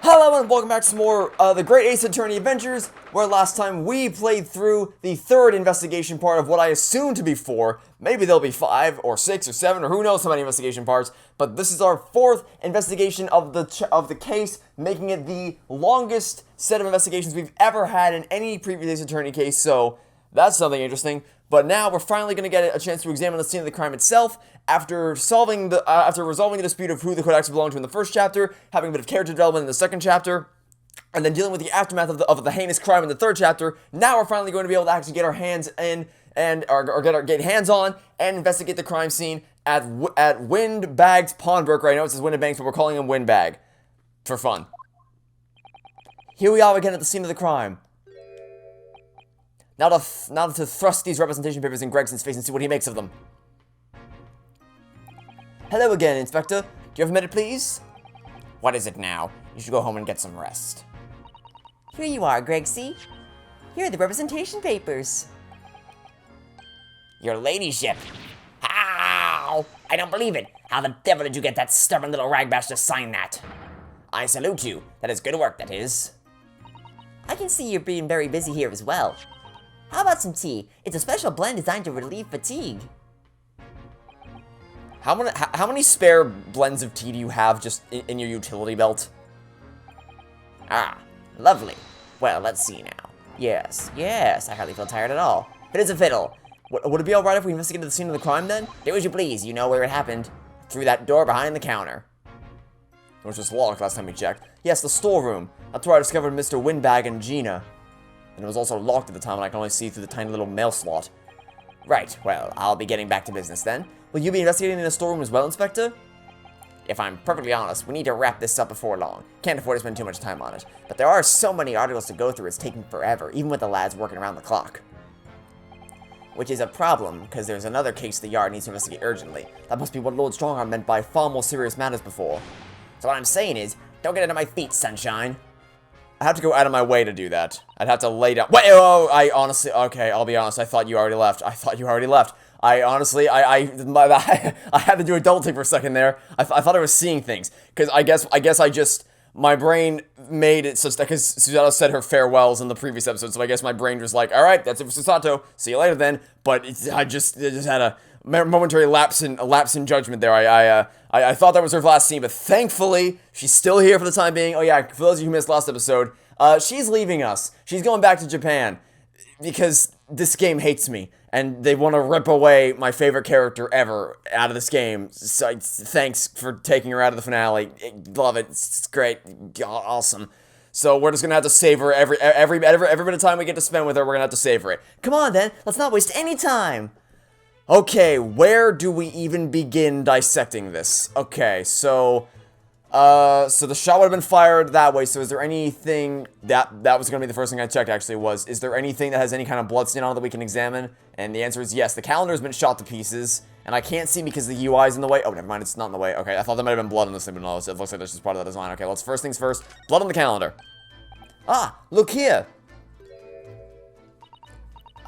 Hello and welcome back to some more the Great Ace Attorney Adventures, where last time we played through the third investigation part of what I assume to be 4. Maybe there'll be 5 or 6 or 7 or who knows how many investigation parts, but this is our 4th investigation of the case, making it the longest set of investigations we've ever had in any previous Ace Attorney case, so that's something interesting. But now we're finally going to get a chance to examine the scene of the crime itself after resolving the dispute of who the code actually belonged to in the first chapter, having a bit of character development in the second chapter, and then dealing with the aftermath of the heinous crime in the third chapter. Now we're finally going to be able to actually get our hands in get hands on and investigate the crime scene at Windbag's pawnbroker. I know it says Windbags, but we're calling him Windbag for fun. Here we are again at the scene of the crime. Now to thrust these representation papers in Gregson's face and see what he makes of them. Hello again, Inspector. Do you have a minute, please? What is it now? You should go home and get some rest. Here you are, Gregsy. Here are the representation papers. Your ladyship. How? I don't believe it. How the devil did you get that stubborn little ragbash to sign that? I salute you. That is good work, that is. I can see you're being very busy here as well. How about some tea? It's a special blend designed to relieve fatigue. How many spare blends of tea do you have just in your utility belt? Ah, lovely. Well, let's see now. Yes, I hardly feel tired at all. It is a fiddle. Would it be alright if we investigated the scene of the crime then? Do as you please. You know where it happened. Through that door behind the counter. It was just locked last time we checked. Yes, the storeroom. That's where I discovered Mr. Windbag and Gina. And it was also locked at the time, and I can only see through the tiny little mail slot. Right, well, I'll be getting back to business then. Will you be investigating in the storeroom as well, Inspector? If I'm perfectly honest, we need to wrap this up before long. Can't afford to spend too much time on it. But there are so many articles to go through, it's taking forever, even with the lads working around the clock. Which is a problem, because there's another case the Yard needs to investigate urgently. That must be what Lord Strongarm meant by far more serious matters before. So what I'm saying is, don't get under my feet, sunshine. I have to go out of my way to do that. I'd have to lay down. Wait, oh, I honestly, okay, I'll be honest. I thought you already left. I honestly, I had to do adulting for a second there. I thought I was seeing things. Because I guess I just, my brain made it such that, because Susato said her farewells in the previous episode, so I guess my brain was like, alright, that's it for Susato. See you later then. But I just had a momentary lapse in judgment there. I thought that was her last scene, but thankfully, she's still here for the time being. Oh yeah, for those of you who missed last episode, she's leaving us. She's going back to Japan, because this game hates me, and they want to rip away my favorite character ever out of this game. So thanks for taking her out of the finale. Love it. It's great. Awesome. So we're just gonna have to save her every bit of time we get to spend with her. We're gonna have to save her. Come on then, let's not waste any time. Okay, where do we even begin dissecting this? Okay, so the shot would have been fired that way, so is there anything, that was going to be the first thing I checked actually, is there anything that has any kind of blood stain on it that we can examine? And the answer is yes, the calendar's been shot to pieces, and I can't see because the UI's in the way. Oh, never mind, it's not in the way. Okay, I thought there might have been blood on this thing, but no, it looks like that's just part of the design. Okay, let's first things first, blood on the calendar. Ah, look here!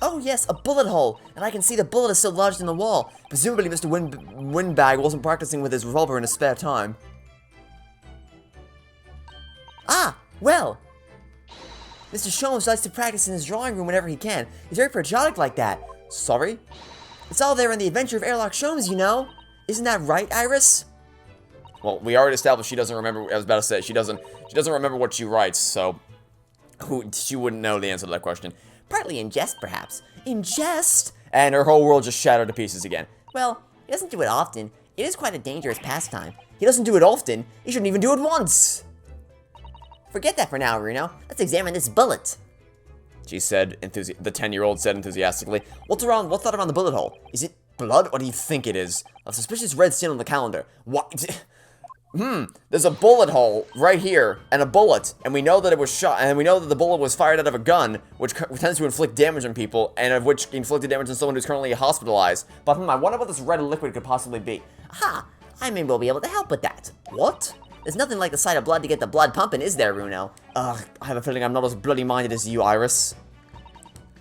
Oh yes, a bullet hole, and I can see the bullet is still lodged in the wall. Presumably Mr. Windbag wasn't practicing with his revolver in his spare time. Ah, well. Mr. Sholmes likes to practice in his drawing room whenever he can. He's very patriotic like that. Sorry? It's all there in the adventure of Airlock Sholmes, you know. Isn't that right, Iris? Well, we already established she doesn't remember. I was about to say she doesn't remember what she writes, so she wouldn't know the answer to that question. Partly in jest, perhaps. In jest? And her whole world just shattered to pieces again. Well, he doesn't do it often. It is quite a dangerous pastime. He doesn't do it often. He shouldn't even do it once. Forget that for now, Runo. Let's examine this bullet. She said, the 10-year-old said enthusiastically. What's that around the bullet hole? Is it blood? What do you think it is? A suspicious red stain on the calendar. What? There's a bullet hole right here, and a bullet, and we know that it was shot, and we know that the bullet was fired out of a gun, which tends to inflict damage on people, and of which inflicted damage on someone who's currently hospitalized. But I wonder what this red liquid could possibly be. Aha! I may well be able to help with that. What? There's nothing like the sight of blood to get the blood pumping, is there, Runo? Ugh, I have a feeling I'm not as bloody-minded as you, Iris.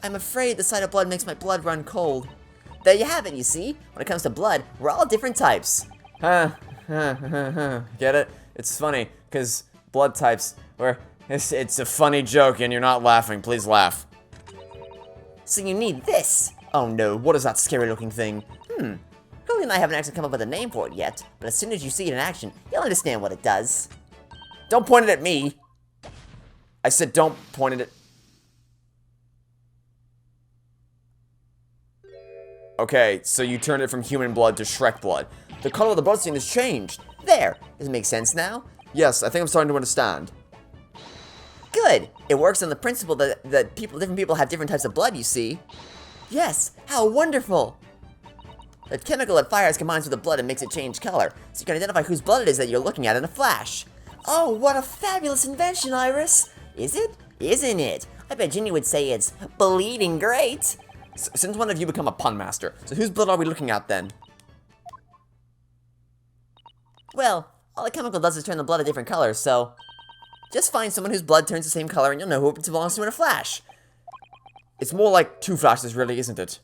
I'm afraid the sight of blood makes my blood run cold. There you have it, you see? When it comes to blood, we're all different types. Get it? It's funny, because blood types where it's a funny joke and you're not laughing. Please laugh. So you need this. Oh no, what is that scary looking thing? Cody and I haven't actually come up with a name for it yet, but as soon as you see it in action, you'll understand what it does. Don't point it at me. I said don't point it at... Okay, so you turned it from human blood to Shrek blood. The color of the bloodstain has changed. There! Does it make sense now? Yes, I think I'm starting to understand. Good! It works on the principle that different people have different types of blood, you see. Yes! How wonderful! The chemical it fires combines with the blood and makes it change color, so you can identify whose blood it is that you're looking at in a flash. Oh, what a fabulous invention, Iris! Is it? Isn't it? I bet Ginny would say it's bleeding great! Since when have you become a pun master? So whose blood are we looking at then? Well, all the chemical does is turn the blood a different color, so... just find someone whose blood turns the same color and you'll know who it belongs to in a flash. It's more like 2 flashes, really, isn't it?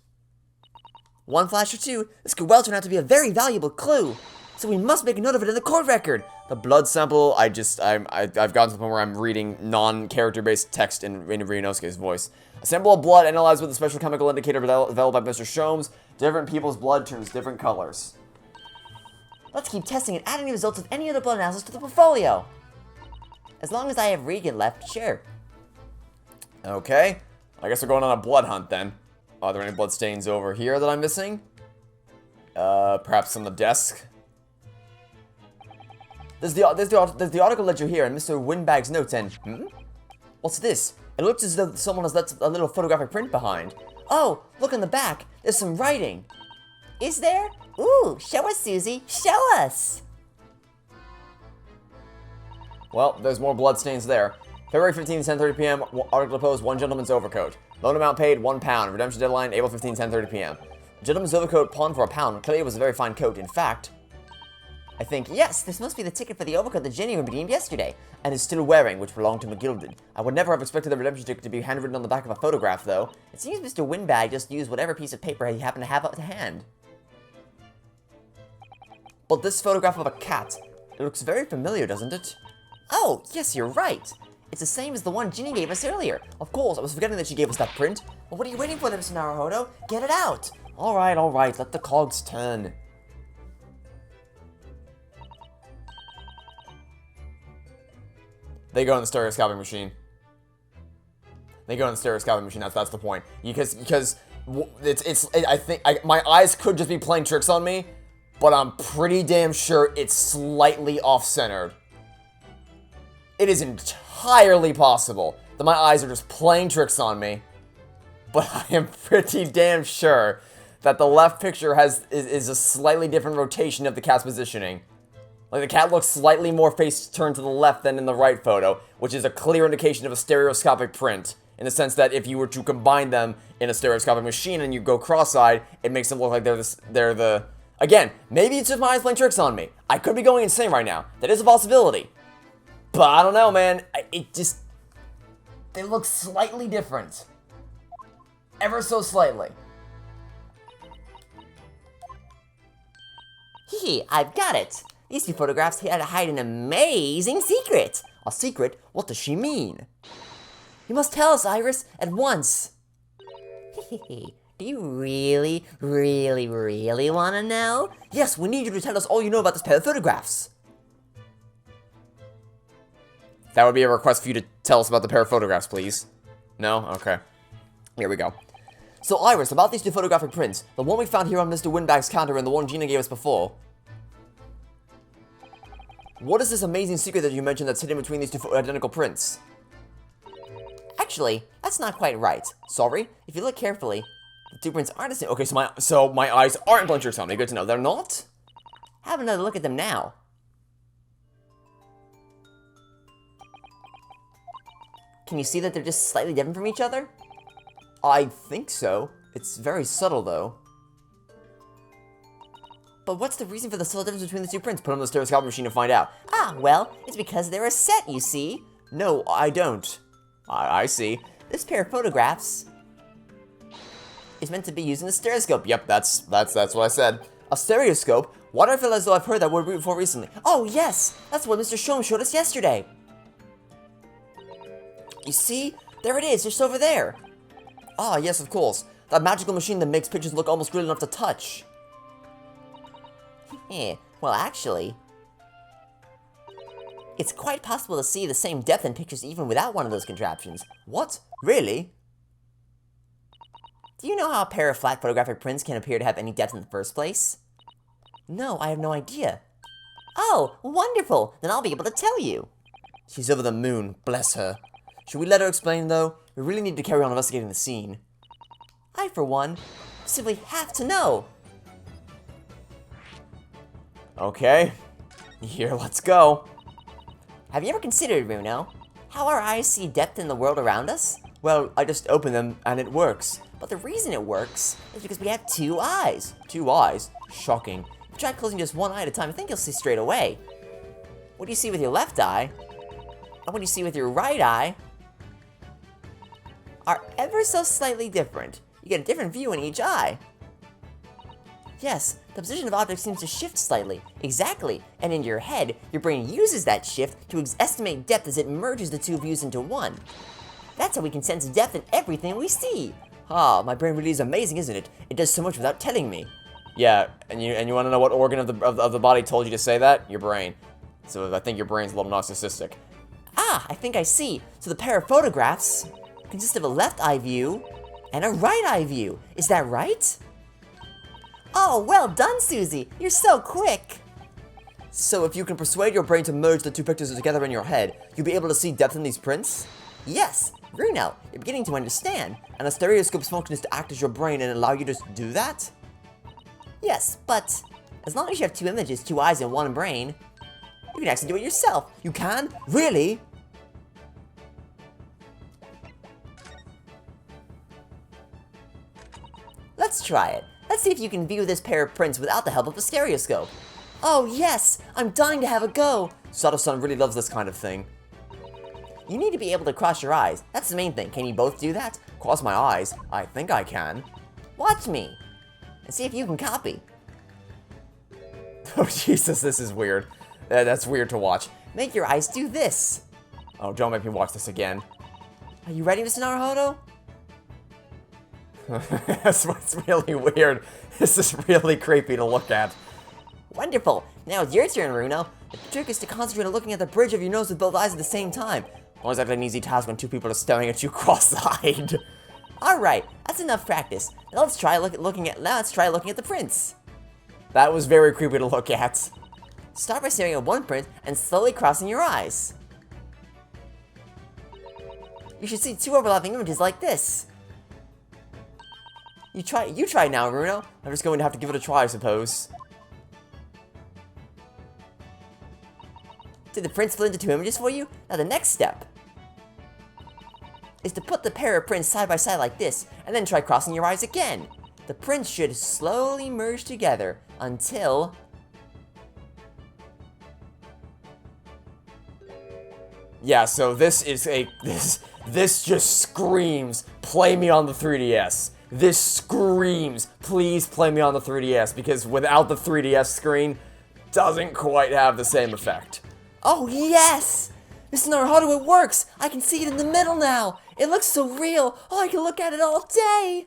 1 flash or 2, this could well turn out to be a very valuable clue. So we must make a note of it in the court record. The blood sample, I've gotten to the point where I'm reading non-character-based text in Ryunosuke's voice. A sample of blood analyzed with a special chemical indicator developed by Mr. Sholmes. Different people's blood turns different colors. Let's keep testing and adding the results of any other blood analysis to the portfolio. As long as I have Regan left, sure. Okay, I guess we're going on a blood hunt then. Are there any blood stains over here that I'm missing? Perhaps on the desk? There's the article ledger here and Mr. Windbag's notes and... What's this? It looks as though someone has left a little photographic print behind. Oh, look on the back. There's some writing. Is there? Ooh, show us, Susie. Show us! Well, there's more blood stains there. February 15, 10:30 p.m. Article opposed, 1 gentleman's overcoat. Loan amount paid, £1. Redemption deadline, April 15, 10:30 p.m. Gentleman's overcoat pawned for £1. Clearly it was a very fine coat. In fact, I think, yes, this must be the ticket for the overcoat that Jenny redeemed yesterday, and is still wearing, which belonged to McGilded. I would never have expected the redemption ticket to be handwritten on the back of a photograph, though. It seems Mr. Windbag just used whatever piece of paper he happened to have up to hand. But this photograph of a cat, it looks very familiar, doesn't it? Oh, yes, you're right. It's the same as the one Ginny gave us earlier. Of course, I was forgetting that she gave us that print. Well, what are you waiting for, Mr. Naruhodo? Get it out! Alright, let the cogs turn. They go in the stereoscopic machine. That's the point. Because I think my eyes could just be playing tricks on me, but I'm pretty damn sure it's slightly off-centered. It is entirely possible that my eyes are just playing tricks on me, but I am pretty damn sure that the left picture is a slightly different rotation of the cat's positioning. Like, the cat looks slightly more face turned to the left than in the right photo, which is a clear indication of a stereoscopic print, in the sense that if you were to combine them in a stereoscopic machine and you go cross-eyed, it makes them look like they're the... Again, maybe it's just my eyes playing tricks on me. I could be going insane right now. That is a possibility. But I don't know, man. They look slightly different. Ever so slightly. Hee, I've got it. These 2 photographs had to hide an amazing secret. A secret? What does she mean? You must tell us, Iris, at once. Do you really, really, really want to know? Yes, we need you to tell us all you know about this pair of photographs. That would be a request for you to tell us about the pair of photographs, please. No? Okay. Here we go. So, Iris, about these 2 photographic prints, the one we found here on Mr. Windbag's counter and the one Gina gave us before. What is this amazing secret that you mentioned that's hidden between these 2 identical prints? Actually, that's not quite right. Sorry? If you look carefully, the 2 prints aren't the same. Okay, so my eyes aren't playing tricks on me. Good to know. They're not? Have another look at them now. Can you see that they're just slightly different from each other? I think so. It's very subtle, though. But what's the reason for the subtle difference between the 2 prints? Put them in the stereoscopic machine to find out. Ah, well, it's because they're a set, you see. No, I don't. I see. This pair of photographs is meant to be used in a stereoscope. Yep, that's what I said. A stereoscope? Why do I feel as though I've heard that word before recently? Oh, yes! That's what Mr. Sholmes showed us yesterday. You see? There it is, just over there. Ah, yes, of course. That magical machine that makes pictures look almost real enough to touch. Well, actually, it's quite possible to see the same depth in pictures even without one of those contraptions. What? Really? Do you know how a pair of flat photographic prints can appear to have any depth in the first place? No, I have no idea. Oh, wonderful! Then I'll be able to tell you. She's over the moon, bless her. Should we let her explain, though? We really need to carry on investigating the scene. I, for one, simply have to know. Okay. Here, let's go. Have you ever considered, Runo, how our eyes see depth in the world around us? Well, I just open them, and it works. But the reason it works is because we have two eyes. 2 eyes? Shocking. If you try closing just one eye at a time, I think you'll see straight away. What do you see with your left eye, and what you see with your right eye, are ever so slightly different. You get a different view in each eye. Yes, the position of objects seems to shift slightly. Exactly, and in your head, your brain uses that shift to estimate depth as it merges the two views into one. That's how we can sense depth in everything we see. Ah, my brain really is amazing, isn't it? It does so much without telling me. Yeah, and you want to know what organ of the body told you to say that? Your brain. So I think your brain's a little narcissistic. Ah, I think I see. So the pair of photographs consist of a left eye view and a right eye view. Is that right? Oh, well done, Susie. You're so quick. So if you can persuade your brain to merge the two pictures together in your head, you'll be able to see depth in these prints? Yes, Bruno, you're beginning to understand. And a stereoscope's function is to act as your brain and allow you to do that? Yes, but as long as you have two images, two eyes, and one brain, you can actually do it yourself. You can? Really? Let's try it. Let's see if you can view this pair of prints without the help of a stereoscope. Oh yes, I'm dying to have a go. Sato-san really loves this kind of thing. You need to be able to cross your eyes. That's the main thing. Can you both do that? Cross my eyes? I think I can. Watch me and see if you can copy. Oh Jesus, this is weird. That's weird to watch. Make your eyes do this. Oh, don't make me watch this again. Are you ready, Mr. Naruhodo? That's what's really weird. This is really creepy to look at. Wonderful. Now it's your turn, Runo. The trick is to concentrate on looking at the bridge of your nose with both eyes at the same time. Why is that an easy task when two people are staring at you cross-eyed? All right, that's enough practice. Now let's try looking at the prints. That was very creepy to look at. Start by staring at one print and slowly crossing your eyes. You should see two overlapping images like this. You try now, Runo. I'm just going to have to give it a try, I suppose. Did the print split into two images for you? Now the next step is to put the pair of prints side by side like this, and then try crossing your eyes again. The prints should slowly merge together until... Yeah, so this is this just screams, play me on the 3DS. This screams, please play me on the 3DS, because without the 3DS screen, doesn't quite have the same effect. Oh yes! Mr. Naruhodo, it works! I can see it in the middle now! It looks so real! Oh, I can look at it all day!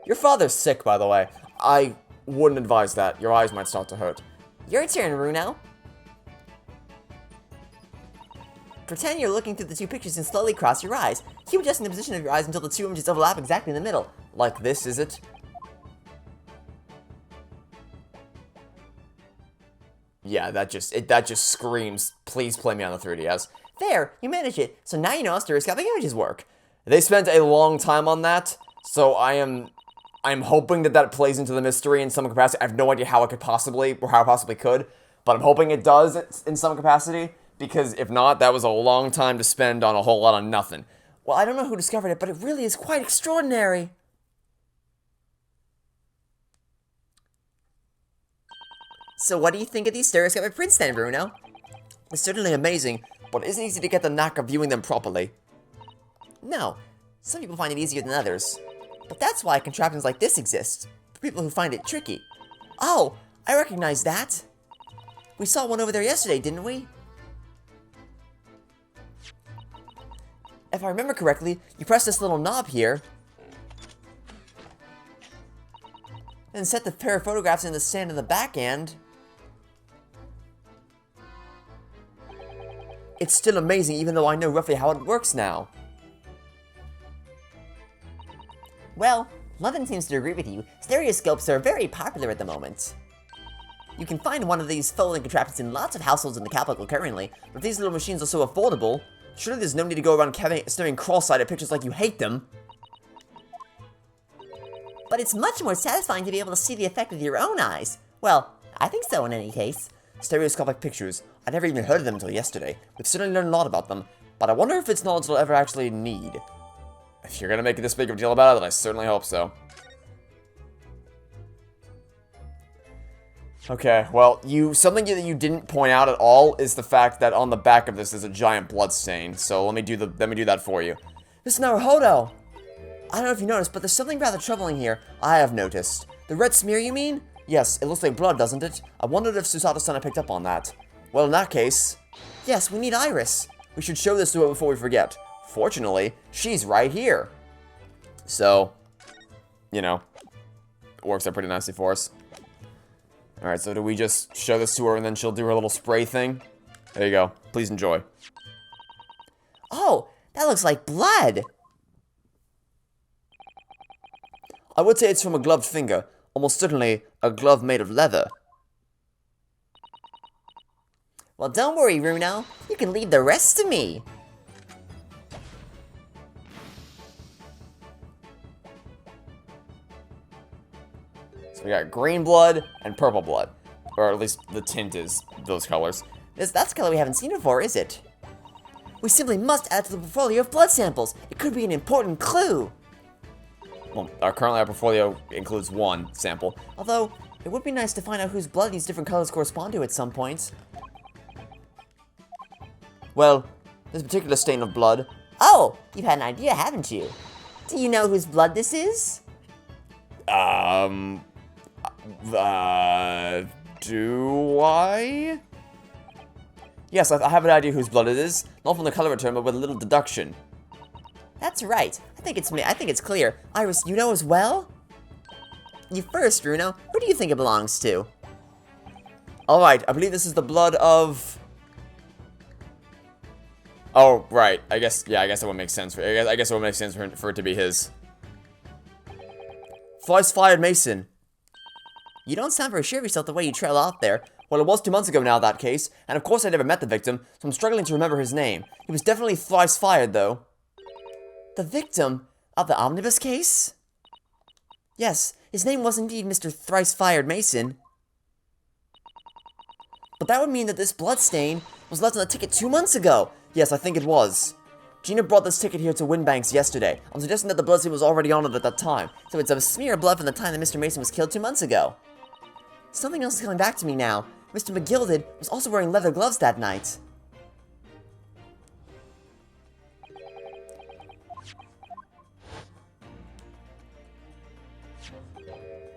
Your father's sick, by the way. I wouldn't advise that. Your eyes might start to hurt. Your turn, Runo. Pretend you're looking through the two pictures and slowly cross your eyes. Keep adjusting the position of your eyes until the two images overlap exactly in the middle. Like this, is it? Yeah, that just screams, please play me on the 3DS. There, you managed it. So now you know how stereoscopic images work. They spent a long time on that, so I'm hoping that plays into the mystery in some capacity. I have no idea how it could possibly, or how it possibly could, but I'm hoping it does in some capacity, because if not, that was a long time to spend on a whole lot of nothing. Well, I don't know who discovered it, but it really is quite extraordinary. So what do you think of these stereoscopic prints then, Bruno? It's certainly amazing, but it isn't easy to get the knack of viewing them properly. No, some people find it easier than others. But that's why contraptions like this exist, for people who find it tricky. Oh, I recognize that. We saw one over there yesterday, didn't we? If if I remember correctly, you press this little knob here, and set the pair of photographs in the stand in the back end. It's still amazing, even though I know roughly how it works now. Well, Levin seems to agree with you. Stereoscopes are very popular at the moment. You can find one of these folding contraptions in lots of households in the capital currently, but if these little machines are so affordable, surely there's no need to go around staring cross-eyed at pictures like you hate them. But it's much more satisfying to be able to see the effect with your own eyes. Well, I think so in any case. Stereoscopic pictures. I never even heard of them until yesterday. We've certainly learned a lot about them, but I wonder if it's knowledge we'll ever actually need. If you're gonna make this big of a deal about it, then I certainly hope so. Okay, well, something that you didn't point out at all is the fact that on the back of this is a giant blood stain. So let me do that for you. Mr. Naruhodo! I don't know if you noticed, but there's something rather troubling here. I have noticed. The red smear, you mean? Yes, it looks like blood, doesn't it? I wondered if Susato-san picked up on that. Well, in that case, yes, we need Iris. We should show this to her before we forget. Fortunately, she's right here. So, you know, it works out pretty nicely for us. Alright, so do we just show this to her and then she'll do her little spray thing? There you go. Please enjoy. Oh, that looks like blood! I would say it's from a gloved finger. Almost certainly a glove made of leather. Well, don't worry, Runo. You can leave the rest to me. So we got green blood and purple blood. Or at least the tint is those colors. That's a color we haven't seen before, is it? We simply must add to the portfolio of blood samples. It could be an important clue. Well, currently our portfolio includes one sample. Although, it would be nice to find out whose blood these different colors correspond to at some point. Well, this particular stain of blood. Oh, you've had an idea, haven't you? Do you know whose blood this is? Do I? Yes, I have an idea whose blood it is. Not from the color return, but with a little deduction. That's right. I think it's clear. Iris, you know as well? You first, Runo. Who do you think it belongs to? Alright, I believe this is the blood of... Oh, right. I guess it would make sense. I guess it would make sense for it to be his. Thrice-fired Mason. You don't sound very sure of yourself the way you trail off there. Well, it was 2 months ago now, that case, and of course I never met the victim, so I'm struggling to remember his name. He was definitely thrice-fired, though. The victim of the omnibus case? Yes, his name was indeed Mr. Thrice-Fired Mason. But that would mean that this blood stain was left on the ticket 2 months ago. Yes, I think it was. Gina brought this ticket here to Winbanks yesterday. I'm suggesting that the blood stain was already on it at that time, so it's a smear of blood from the time that Mr. Mason was killed 2 months ago. Something else is coming back to me now. Mr. McGilded was also wearing leather gloves that night.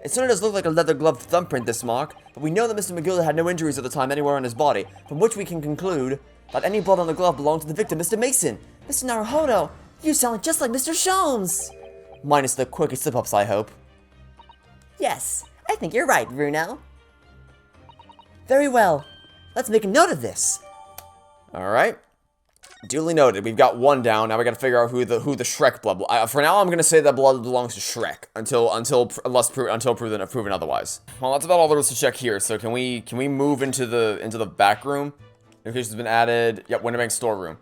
It certainly does look like a leather-gloved thumbprint, this mark, but we know that Mr. McGilded had no injuries at the time anywhere on his body, from which we can conclude that any blood on the glove belonged to the victim, Mr. Mason. Mr. Naruhodo, you sound just like Mr. Sholmes! Minus the quirky slip-ups, I hope. Yes, I think you're right, Runo. Very well. Let's make a note of this. Alright. Duly noted. We've got one down. Now we gotta figure out who the Shrek blood. For now, I'm gonna say that blood belongs to Shrek until proven otherwise. Well, that's about all there is to check here. So can we move into the back room? Notifications has been added. Yep, Winterbank storeroom.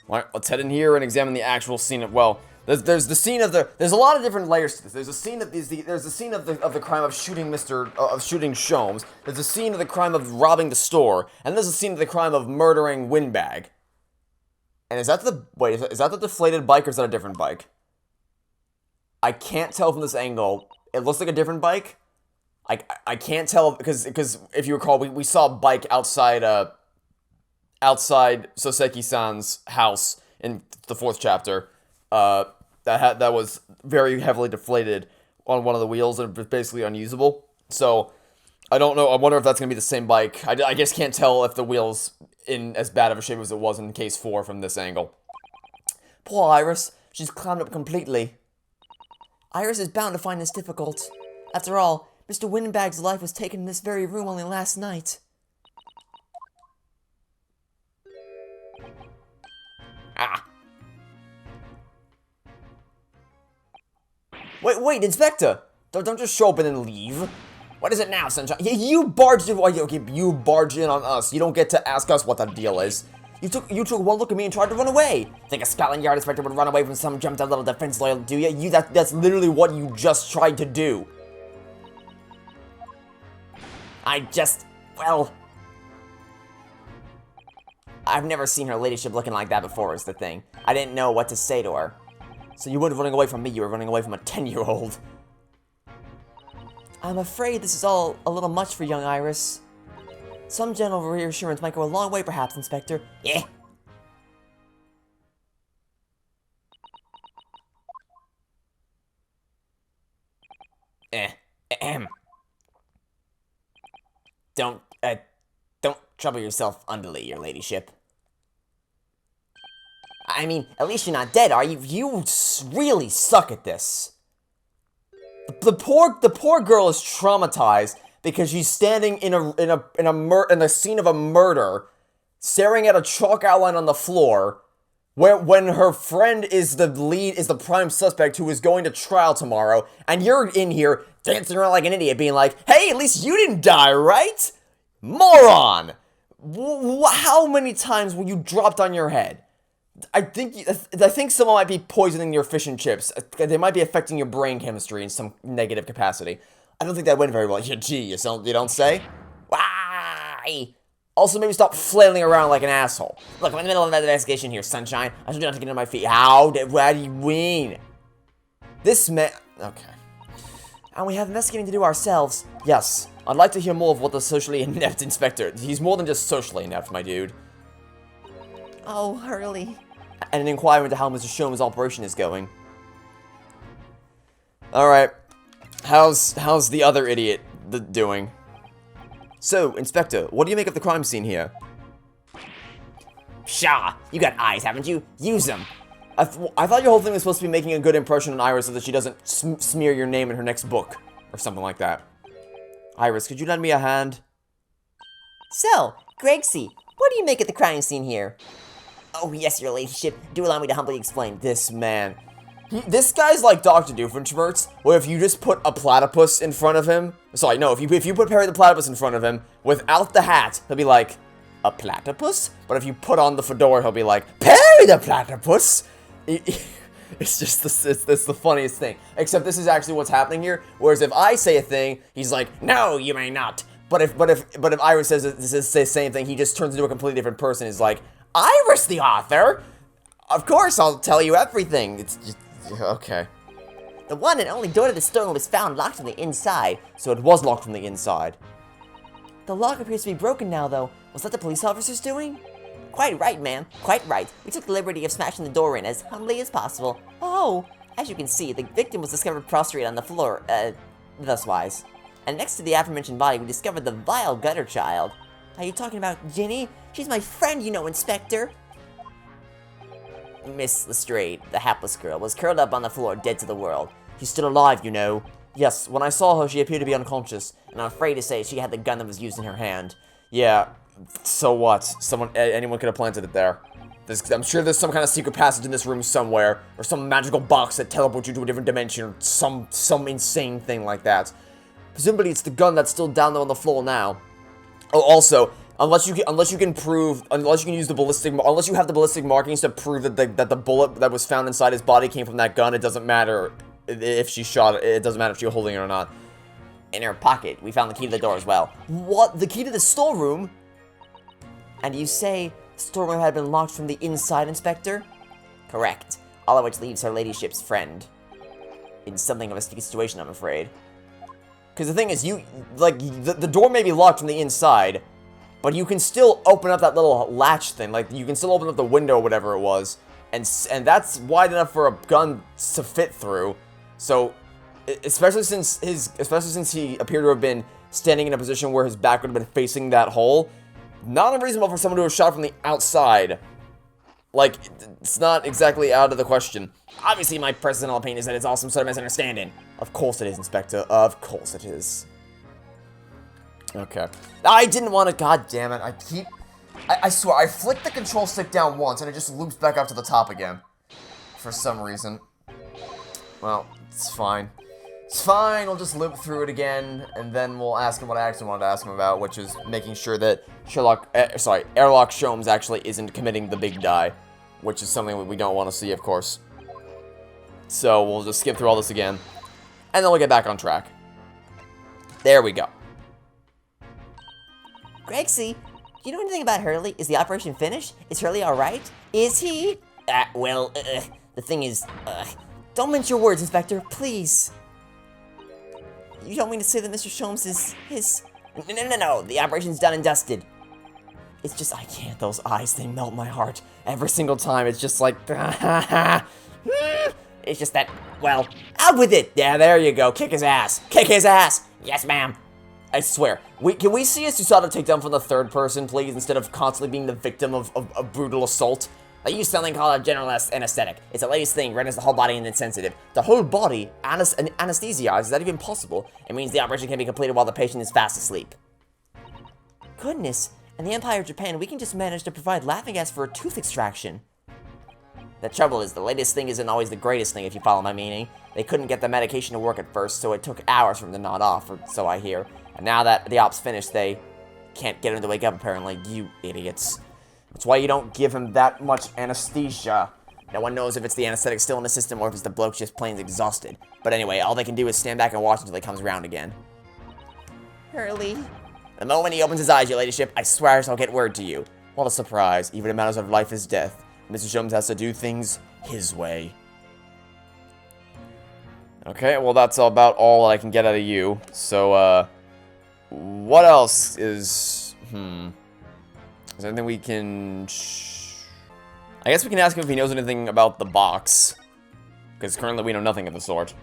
All right, let's head in here and examine the actual scene of, well, there's the scene of there's a lot of different layers to this. There's a scene of there's the scene of the crime of shooting shooting Sholmes. There's a scene of the crime of robbing the store, and there's a scene of the crime of murdering Windbag. And is that the deflated bike or is that a different bike? I can't tell from this angle. It looks like a different bike. I can't tell because if you recall, we saw a bike outside Soseki-san's house in the 4th chapter. That was very heavily deflated on one of the wheels and was basically unusable. So I don't know. I wonder if that's gonna be the same bike. I just can't tell if the wheel's in as bad of a shape as it was in case 4 from this angle. Poor Iris. She's clammed up completely. Iris is bound to find this difficult. After all, Mr. Windbag's life was taken in this very room only last night. Ah. Wait, Inspector! Don't just show up and then leave. What is it now, Sunshine? You barged in. Okay, you barged in on us. You don't get to ask us what the deal is. You took one look at me and tried to run away. Think a Scotland Yard inspector would run away from some jumped out little defense lawyer, do you? That's literally what you just tried to do. Well, I've never seen her ladyship looking like that before, is the thing. I didn't know what to say to her. So you weren't running away from me, you were running away from a 10-year-old. I'm afraid this is all a little much for young Iris. Some gentle reassurance might go a long way, perhaps, Inspector. Yeah. Don't trouble yourself unduly, your ladyship. I mean, at least you're not dead, are you? You really suck at this. The poor girl is traumatized because she's standing in the scene of a murder, staring at a chalk outline on the floor, when her friend is the prime suspect who is going to trial tomorrow, and you're in here dancing around like an idiot, being like, "Hey, at least you didn't die, right? Moron! How many times were you dropped on your head?" I think someone might be poisoning your fish and chips. They might be affecting your brain chemistry in some negative capacity. I don't think that went very well. Gee, you don't say? Why? Also, maybe stop flailing around like an asshole. Look, I'm in the middle of an investigation here, Sunshine. I should not to get on my feet. What do you mean? This man... Okay. And we have investigating to do ourselves. Yes. I'd like to hear more of what the socially inept inspector... He's more than just socially inept, my dude. Oh, Hurley. And an inquiry into how Mr. Shoma's operation is going. Alright. How's the other idiot doing? So, Inspector, what do you make of the crime scene here? Pshaw, you got eyes, haven't you? Use them. I thought your whole thing was supposed to be making a good impression on Iris so that she doesn't smear your name in her next book. Or something like that. Iris, could you lend me a hand? So, Gregsy, what do you make of the crime scene here? Oh, yes, your ladyship. Do allow me to humbly explain. This man. This guy's like Dr. Doofenshmirtz, where if you just put a platypus in front of him... Sorry, no, if you put Perry the Platypus in front of him, without the hat, he'll be like, a platypus? But if you put on the fedora, he'll be like, Perry the Platypus! It's just it's the funniest thing. Except this is actually what's happening here, whereas if I say a thing, he's like, no, you may not. But if Iris says the same thing, he just turns into a completely different person. He's like, Iris the author? Of course, I'll tell you everything. It's just... Okay. The one and only door to the storeroom was found locked from the inside. So it was locked from the inside. The lock appears to be broken now, though. Was that the police officers doing? Quite right, ma'am. Quite right. We took the liberty of smashing the door in as humbly as possible. Oh. As you can see, the victim was discovered prostrate on the floor, thuswise. And next to the aforementioned body, we discovered the vile gutter child. Are you talking about Ginny? She's my friend, you know, Inspector. Miss Lestrade, the hapless girl, was curled up on the floor, dead to the world. She's still alive, you know. Yes, when I saw her, she appeared to be unconscious. And I'm afraid to say she had the gun that was used in her hand. Yeah, so what? Anyone could have planted it there. I'm sure there's some kind of secret passage in this room somewhere, or some magical box that teleports you to a different dimension, or some insane thing like that. Presumably, it's the gun that's still down there on the floor now. Oh, also, unless you can use the ballistic, unless you have the ballistic markings to prove that the bullet that was found inside his body came from that gun, it doesn't matter if she shot it. It doesn't matter if you're holding it or not. In her pocket, we found the key to the door as well. What? The key to the storeroom? And you say the storeroom had been locked from the inside, Inspector? Correct. All of which leaves her ladyship's friend in something of a sticky situation, I'm afraid. Because the thing is, the door may be locked from the inside, but you can still open up that little latch thing. Like, you can still open up the window or whatever it was. And that's wide enough for a gun to fit through. So, especially since he appeared to have been standing in a position where his back would have been facing that hole, not unreasonable for someone to have shot from the outside. Like, it's not exactly out of the question. Obviously, my personal opinion is that it's all some sort of misunderstanding. Of course it is, Inspector. Of course it is. Okay. I didn't want to... God damn it. I swear, I flicked the control stick down once, and it just loops back up to the top again. For some reason. Well, it's fine. It's fine, we'll just loop through it again, and then we'll ask him what I actually wanted to ask him about, which is making sure that Airlock Sholmes actually isn't committing the big die, which is something we don't want to see, of course. So we'll just skip through all this again, and then we'll get back on track. There we go. Gregsy, do you know anything about Hurley? Is the operation finished? Is Hurley alright? Is he? The thing is, don't mince your words, Inspector, please. You don't mean to say that Mr. Sholmes is his... No, the operation's done and dusted. It's just, I can't, those eyes, they melt my heart. Every single time, it's just like... It's just that, well, out with it! Yeah, there you go, kick his ass. Kick his ass! Yes, ma'am. I swear. Can we see a Susato takedown from the third person, please, instead of constantly being the victim of brutal assault? I use something called a general anesthetic. It's the latest thing, renders the whole body insensitive. The whole body anesthetized, is that even possible? It means the operation can be completed while the patient is fast asleep. Goodness, in the Empire of Japan, we can just manage to provide laughing gas for a tooth extraction. The trouble is, the latest thing isn't always the greatest thing, if you follow my meaning. They couldn't get the medication to work at first, so it took hours for them to nod off, or so I hear. And now that the op's finished, they can't get him to wake up, apparently. You idiots. That's why you don't give him that much anesthesia. No one knows if it's the anesthetic still in the system or if it's the bloke just plain exhausted. But anyway, all they can do is stand back and watch until he comes around again. Hurley. The moment he opens his eyes, your ladyship, I swear I shall get word to you. What a surprise. Even in matters of life is death, Mr. Sholmes has to do things his way. Okay, well that's about all I can get out of you. So, what else is... Is there anything we can... I guess we can ask him if he knows anything about the box. Because currently we know nothing of the sort.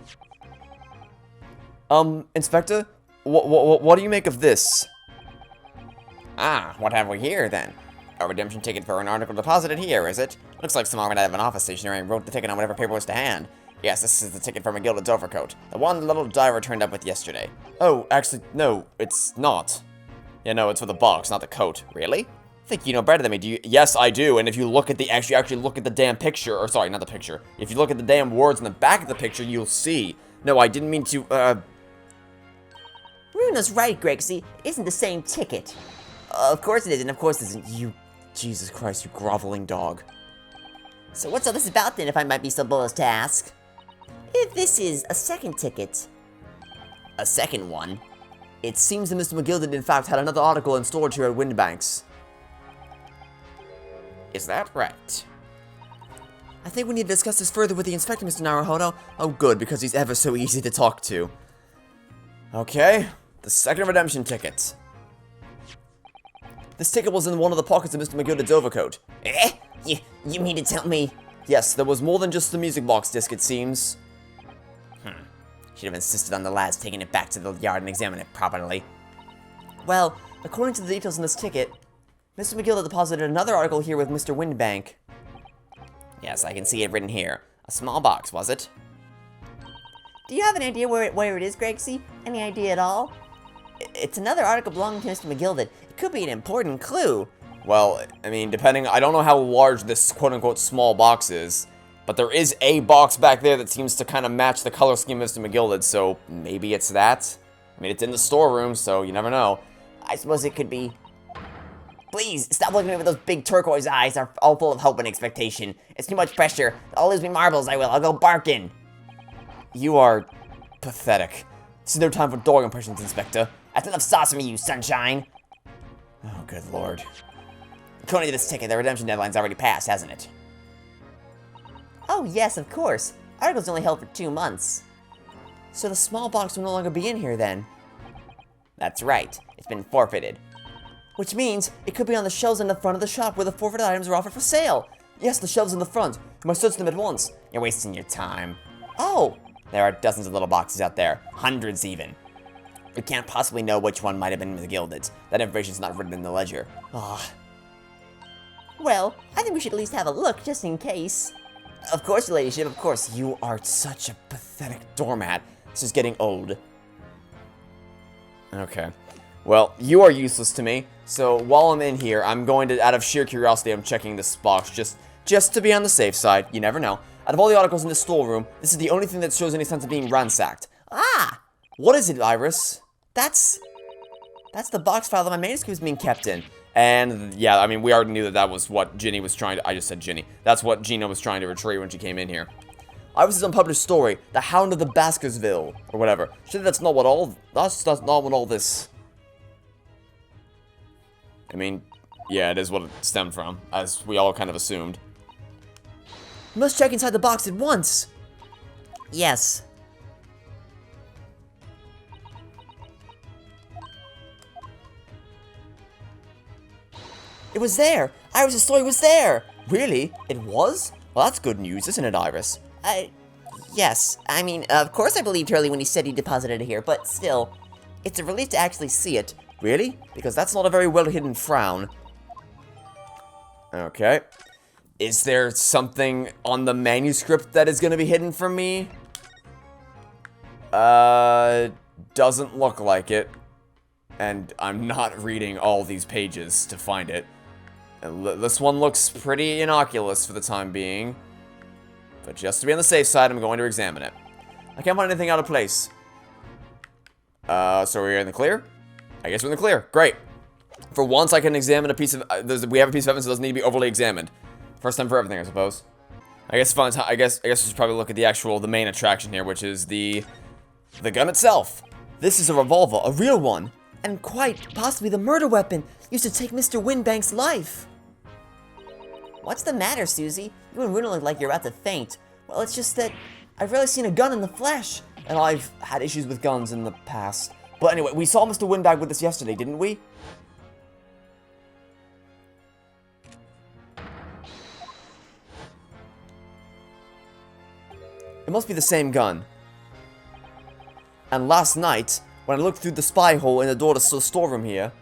Inspector? What do you make of this? Ah, what have we here, then? A redemption ticket for an article deposited here, is it? Looks like someone out of an office stationery and wrote the ticket on whatever paper was to hand. Yes, this is the ticket from a gilded overcoat. The one the little diver turned up with yesterday. Oh, actually, no, it's not. Yeah, no, it's for the box, not the coat. Really? I think you know better than me, do you? Yes, I do, and if you look at the, actually look at the damn picture, or sorry, not the picture. If you look at the damn words in the back of the picture, you'll see. No, I didn't mean to, Runa's right, Gregsy. It isn't the same ticket. Of course it isn't, of course it isn't. You, Jesus Christ, you groveling dog. So what's all this about then, if I might be so bold as to ask? If this is a second ticket... A second one? It seems that Mr. McGilded, in fact, had another article in storage here at Windbanks. Is that right? I think we need to discuss this further with the inspector, Mr. Naruhodo. Oh, good, because he's ever so easy to talk to. Okay, the second redemption ticket. This ticket was in one of the pockets of Mr. McGilded's overcoat. Eh? You mean to tell me? Yes, there was more than just the music box disc, it seems. Should have insisted on the lads taking it back to the yard and examine it properly. Well, according to the details in this ticket, Mr. McGilded deposited another article here with Mr. Windbank. Yes, I can see it written here. A small box, was it? Do you have an idea where it is, Gregsy? Any idea at all? It's another article belonging to Mr. McGilded. It could be an important clue. Well, I mean, depending, I don't know how large this quote-unquote small box is, but there is a box back there that seems to kind of match the color scheme of Mr. McGilded, so maybe it's that. I mean, it's in the storeroom, so you never know. I suppose it could be... Please, stop looking at me with those big turquoise eyes. They're all full of hope and expectation. It's too much pressure. I'll lose me marbles, I will. I'll go barking. You are pathetic. This is no time for dog impressions, Inspector. That's enough sauce for me, you sunshine. Oh, good lord. According to this ticket, the redemption deadline's already passed, hasn't it? Oh, yes, of course. Articles only held for 2 months. So the small box will no longer be in here, then? That's right. It's been forfeited. Which means it could be on the shelves in the front of the shop where the forfeited items are offered for sale. Yes, the shelves in the front. You must search them at once. You're wasting your time. Oh! There are dozens of little boxes out there. Hundreds, even. We can't possibly know which one might have been McGilded's. That information's not written in the ledger. Ah. Well, I think we should at least have a look, just in case. Of course, your ladyship, of course. You are such a pathetic doormat. This is getting old. Okay. Well, you are useless to me, so while I'm in here, I'm going to, out of sheer curiosity, I'm checking this box, just to be on the safe side. You never know. Out of all the articles in this storeroom, this is the only thing that shows any sense of being ransacked. Ah! What is it, Iris? That's the box file that my manuscript is being kept in. And, yeah, I mean, we already knew that that was what Ginny was trying to... I just said Ginny. That's what Gina was trying to retrieve when she came in here. Iris' unpublished story, The Hound of the Baskersville, or whatever. Surely that's not what all... That's not what all this... I mean, yeah, it is what it stemmed from, as we all kind of assumed. We must check inside the box at once. Yes. It was there! Iris' story was there! Really? It was? Well, that's good news, isn't it, Iris? Yes. I mean, of course I believed Hurley when he said he deposited it here, but still, it's a relief to actually see it. Really? Because that's not a very well-hidden frown. Okay. Is there something on the manuscript that is going to be hidden from me? Doesn't look like it. And I'm not reading all these pages to find it. This one looks pretty innocuous for the time being. But just to be on the safe side, I'm going to examine it. I can't find anything out of place. So we're in the clear? I guess we're in the clear. Great. For once, I can examine a piece of... we have a piece of evidence that doesn't need to be overly examined. First time for everything, I suppose. I guess we should probably look at the main attraction here, which is the gun itself. This is a revolver, a real one. And quite possibly the murder weapon used to take Mr. Winbank's life. What's the matter, Susie? You and Runa look like you're about to faint. Well, it's just that I've rarely seen a gun in the flesh. And I've had issues with guns in the past. But anyway, we saw Mr. Winbank with us yesterday, didn't we? It must be the same gun. And last night, when I looked through the spy hole in the door to the storeroom here,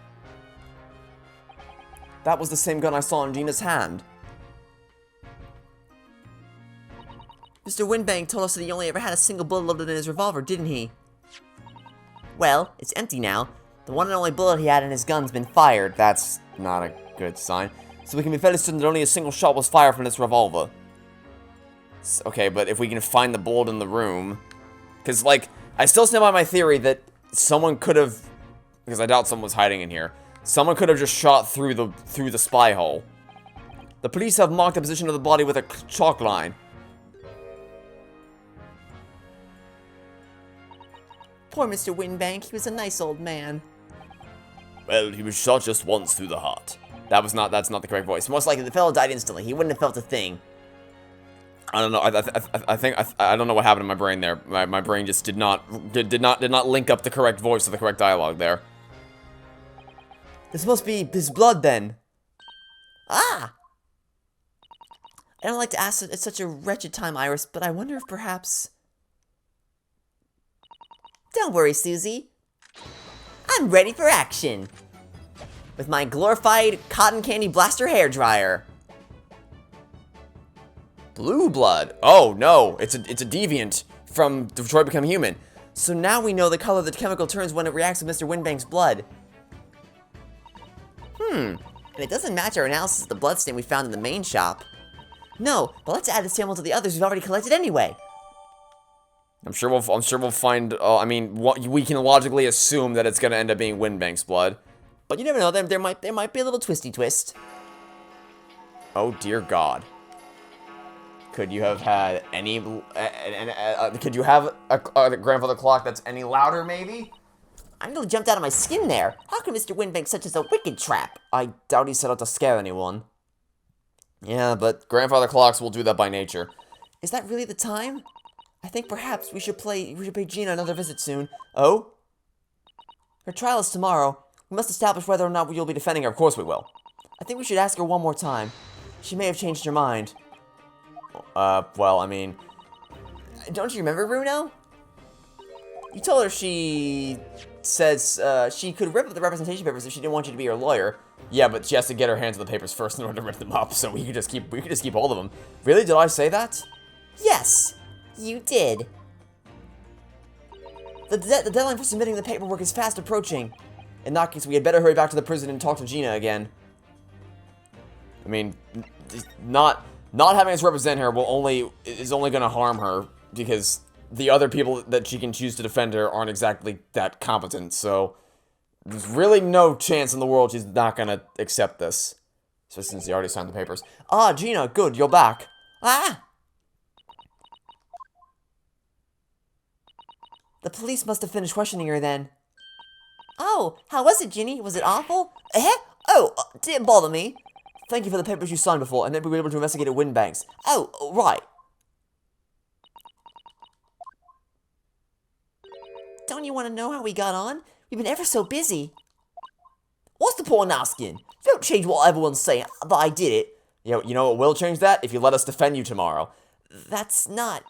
that was the same gun I saw in Gina's hand. Mr. Winbank told us that he only ever had a single bullet loaded in his revolver, didn't he? Well, it's empty now. The one and only bullet he had in his gun's been fired. That's not a good sign. So we can be fairly certain that only a single shot was fired from this revolver. Okay, but if we can find the bullet in the room... Because, like, I still stand by my theory that someone could have... Because I doubt someone was hiding in here. Someone could have just shot through the spy hole. The police have marked the position of the body with a chalk line. Poor Mr. Winbank, he was a nice old man. Well, he was shot just once through the heart. That's not the correct voice. Most likely the fellow died instantly. He wouldn't have felt a thing. I don't know. I don't know what happened in my brain there. My brain just did not link up the correct voice to the correct dialogue there. This must be his blood then. Ah! I don't like to ask at such a wretched time, Iris, but I wonder if perhaps... Don't worry, Susie. I'm ready for action. With my glorified cotton candy blaster hairdryer. Blue blood. Oh no, it's a deviant from Detroit Become Human. So now we know the color the chemical turns when it reacts with Mr. Winbank's blood. And it doesn't match our analysis of the bloodstain we found in the main shop. No, but let's add the sample to the others we've already collected anyway. I'm sure we'll find. I mean, we can logically assume that it's gonna end up being Winbank's blood, but you never know. There might be a little twisty twist. Oh dear God! Could you have had any? Could you have a grandfather clock that's any louder, maybe? I nearly jumped out of my skin there. How can Mr. Winbank such as a wicked trap? I doubt he set out to scare anyone. Yeah, but grandfather clocks will do that by nature. Is that really the time? I think perhaps we should pay Gina another visit soon. Oh? Her trial is tomorrow. We must establish whether or not you'll be defending her. Of course we will. I think we should ask her one more time. She may have changed her mind. Well, I mean... Don't you remember, Bruno? You told her she says, she could rip up the representation papers if she didn't want you to be her lawyer. Yeah, but she has to get her hands on the papers first in order to rip them up, so we could just keep all of them. Really? Did I say that? Yes, you did. The deadline for submitting the paperwork is fast approaching. In that case, we had better hurry back to the prison and talk to Gina again. I mean, not having us represent her is only gonna harm her, because the other people that she can choose to defend her aren't exactly that competent, so there's really no chance in the world she's not gonna accept this. So since he already signed the papers. Ah, Gina, good, you're back. Ah! The police must have finished questioning her then. Oh, how was it, Ginny? Was it awful? Eh? Oh, didn't bother me. Thank you for the papers you signed before, and then we were able to investigate at Windbanks. Oh, right. Don't you want to know how we got on? We've been ever so busy. What's the point in asking? Don't change what everyone's saying, but I did it. You know what will change that? If you let us defend you tomorrow. That's not...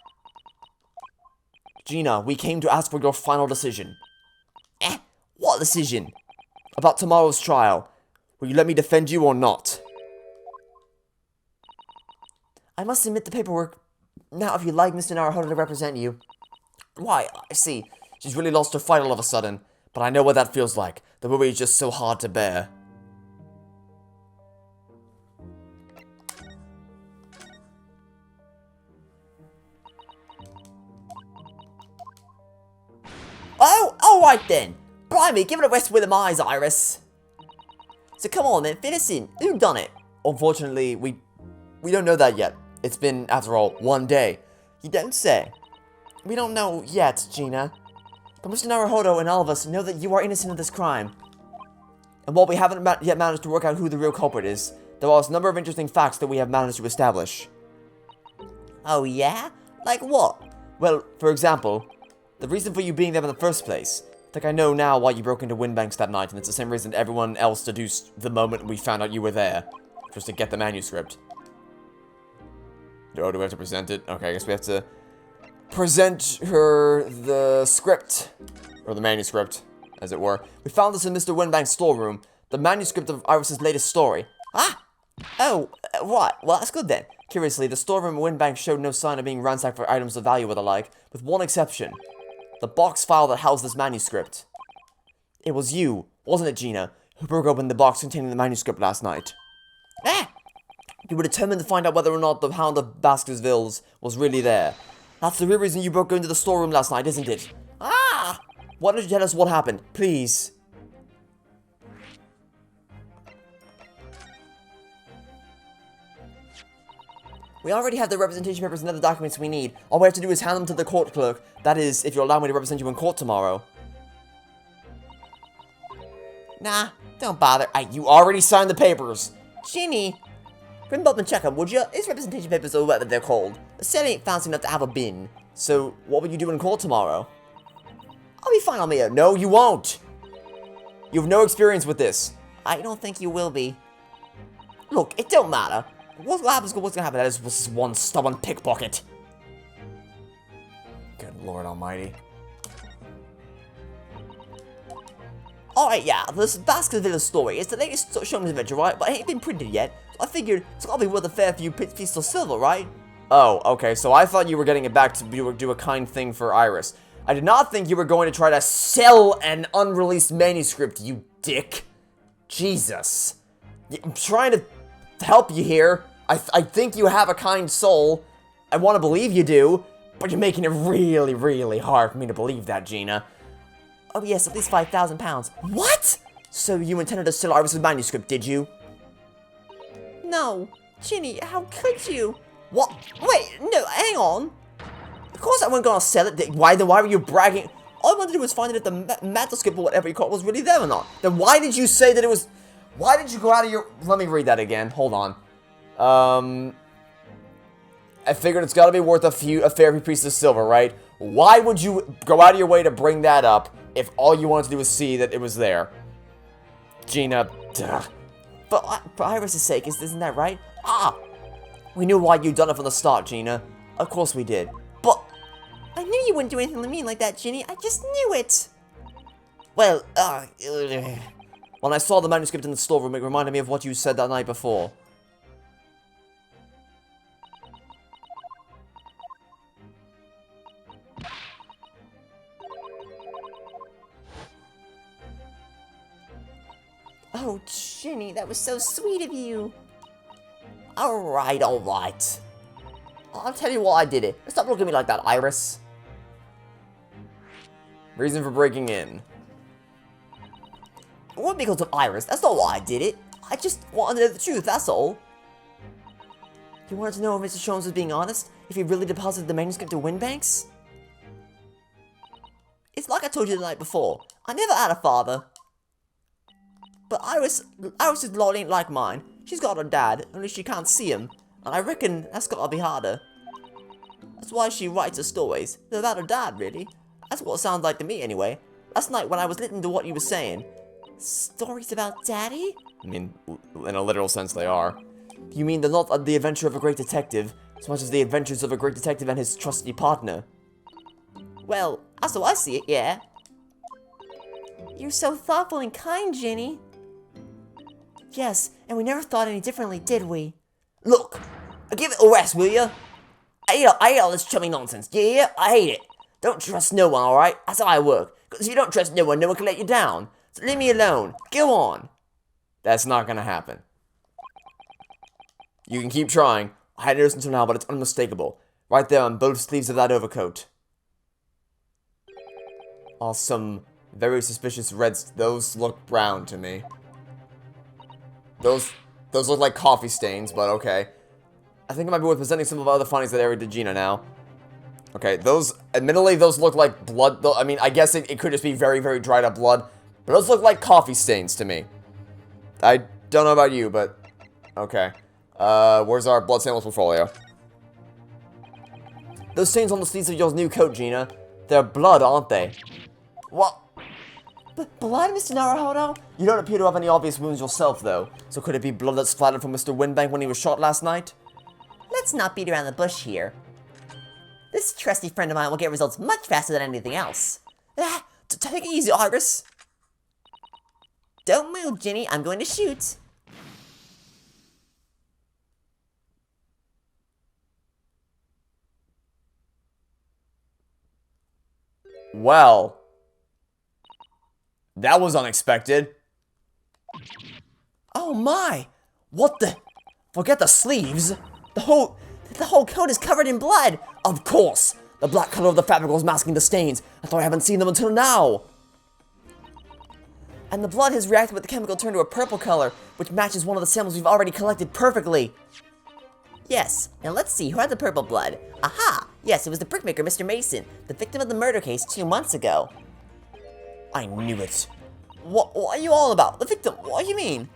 Gina, we came to ask for your final decision. Eh? What decision? About tomorrow's trial. Will you let me defend you or not? I must submit the paperwork now if you'd like Mr. Naruhodo to represent you. Why, I see. She's really lost her fight all of a sudden. But I know what that feels like. The worry is just so hard to bear. Oh, alright then. Blimey, give it a rest with them eyes, Iris. So come on then, fill us in. Who done it? Unfortunately, we don't know that yet. It's been, after all, 1 day. You don't say. We don't know yet, Gina. But Mr. Naruhodo and all of us know that you are innocent of this crime. And while we haven't yet managed to work out who the real culprit is, there are a number of interesting facts that we have managed to establish. Oh yeah? Like what? Well, for example, the reason for you being there in the first place. I think I know now why you broke into Windbanks that night, and it's the same reason everyone else deduced the moment we found out you were there. Just to get the manuscript. Oh, do we have to present it? Okay, I guess we have to present her the script. Or the manuscript, as it were. We found this in Mr. Windbank's storeroom. The manuscript of Iris's latest story. Ah! Oh, right. Well, that's good then. Curiously, the storeroom at Windbank showed no sign of being ransacked for items of value or the like, with one exception. The box file that housed this manuscript. It was you, wasn't it, Gina, who broke open the box containing the manuscript last night? Ah! You were determined to find out whether or not the Hound of Baskervilles was really there. That's the real reason you broke into the storeroom last night, isn't it? Ah! Why don't you tell us what happened, please? We already have the representation papers and other documents we need. All we have to do is hand them to the court clerk. That is, if you'll allow me to represent you in court tomorrow. Nah, don't bother. You already signed the papers. Ginny, bring Bob and check them, would you? His representation papers or whatever they're called. The cell ain't fancy enough to have a bin. So, what will you do in court tomorrow? I'll be fine on my own. No, you won't. You have no experience with this. I don't think you will be. Look, it don't matter. What's gonna happen? That is just one stubborn pickpocket. Good Lord Almighty. Alright, yeah, this Baskerville story is the latest showman's adventure, right? But it ain't been printed yet, so I figured it's gotta be worth a fair few pieces of silver, right? Oh, okay, so I thought you were getting it back to do a kind thing for Iris. I did not think you were going to try to sell an unreleased manuscript, you dick. Jesus. I'm trying to help you here. I think you have a kind soul. I want to believe you do, but you're making it really, really hard for me to believe that, Gina. Oh yes, at least 5,000 pounds. What? So you intended to sell Iris' manuscript, did you? No. Ginny, how could you? What? Wait, no, hang on. Of course I wasn't gonna sell it. Why were you bragging? All I wanted to do was find out if the manuscript or whatever you call it was really there or not. Then why did you say that it was... Why did you go out of your... Let me read that again. Hold on. I figured it's gotta be worth a fair few pieces of silver, right? Why would you go out of your way to bring that up if all you wanted to do was see that it was there? Gina, duh. But for Iris' sake, isn't that right? Ah! We knew why you'd done it from the start, Gina. Of course we did. But I knew you wouldn't do anything to me like that, Ginny. I just knew it. Well, When I saw the manuscript in the storeroom, it reminded me of what you said that night before. Oh, Ginny, that was so sweet of you. Alright, alright. I'll tell you why I did it. Stop looking at me like that, Iris. Reason for breaking in. It wouldn't be because of Iris. That's not why I did it. I just wanted to know the truth, that's all. You wanted to know if Mr. Sholmes was being honest? If he really deposited the manuscript to Windbanks? It's like I told you the night before. I never had a father. But Iris's lot ain't like mine. She's got her dad, only she can't see him. And I reckon that's gotta be harder. That's why she writes her stories. They're about her dad, really. That's what it sounds like to me, anyway. Last night, when I was listening to what you were saying. Stories about Daddy? I mean, in a literal sense, they are. You mean they're not the adventure of a great detective, so much as the adventures of a great detective and his trusty partner? Well, that's how I see it, yeah. You're so thoughtful and kind, Ginny. Yes, and we never thought any differently, did we? Look, give it a rest, will ya? I hate all this chummy nonsense. Yeah, I hate it. Don't trust no one, alright? That's how I work. Because if you don't trust no one can let you down. So leave me alone. Go on. That's not gonna happen. You can keep trying. I hadn't noticed until now, but it's unmistakable. Right there on both sleeves of that overcoat. Are some very suspicious reds. Those look brown to me. Those look like coffee stains, but okay. I think it might be worth presenting some of the other findings that Ari did Gina now. Okay, those, admittedly, those look like blood. I mean, I guess it could just be very, very dried up blood. But those look like coffee stains to me. I don't know about you, but okay. Where's our blood samples portfolio? Those stains on the sleeves of your new coat, Gina. They're blood, aren't they? What? Blood, Mr. Naruhodo? You don't appear to have any obvious wounds yourself, though. So could it be blood that splattered from Mr. Windbank when he was shot last night? Let's not beat around the bush here. This trusty friend of mine will get results much faster than anything else. Take it easy, Iris. Don't move, Ginny. I'm going to shoot. Well, that was unexpected. Oh my! What the? Forget the sleeves. The whole coat is covered in blood. Of course! The black color of the fabric was masking the stains. I thought I haven't seen them until now. And the blood has reacted with the chemical turned to a purple color, which matches one of the samples we've already collected perfectly. Yes, now let's see who had the purple blood. Aha! Yes, it was the brickmaker, Mr. Mason, the victim of the murder case 2 months ago. I knew it. What are you all about? The victim? What do you mean?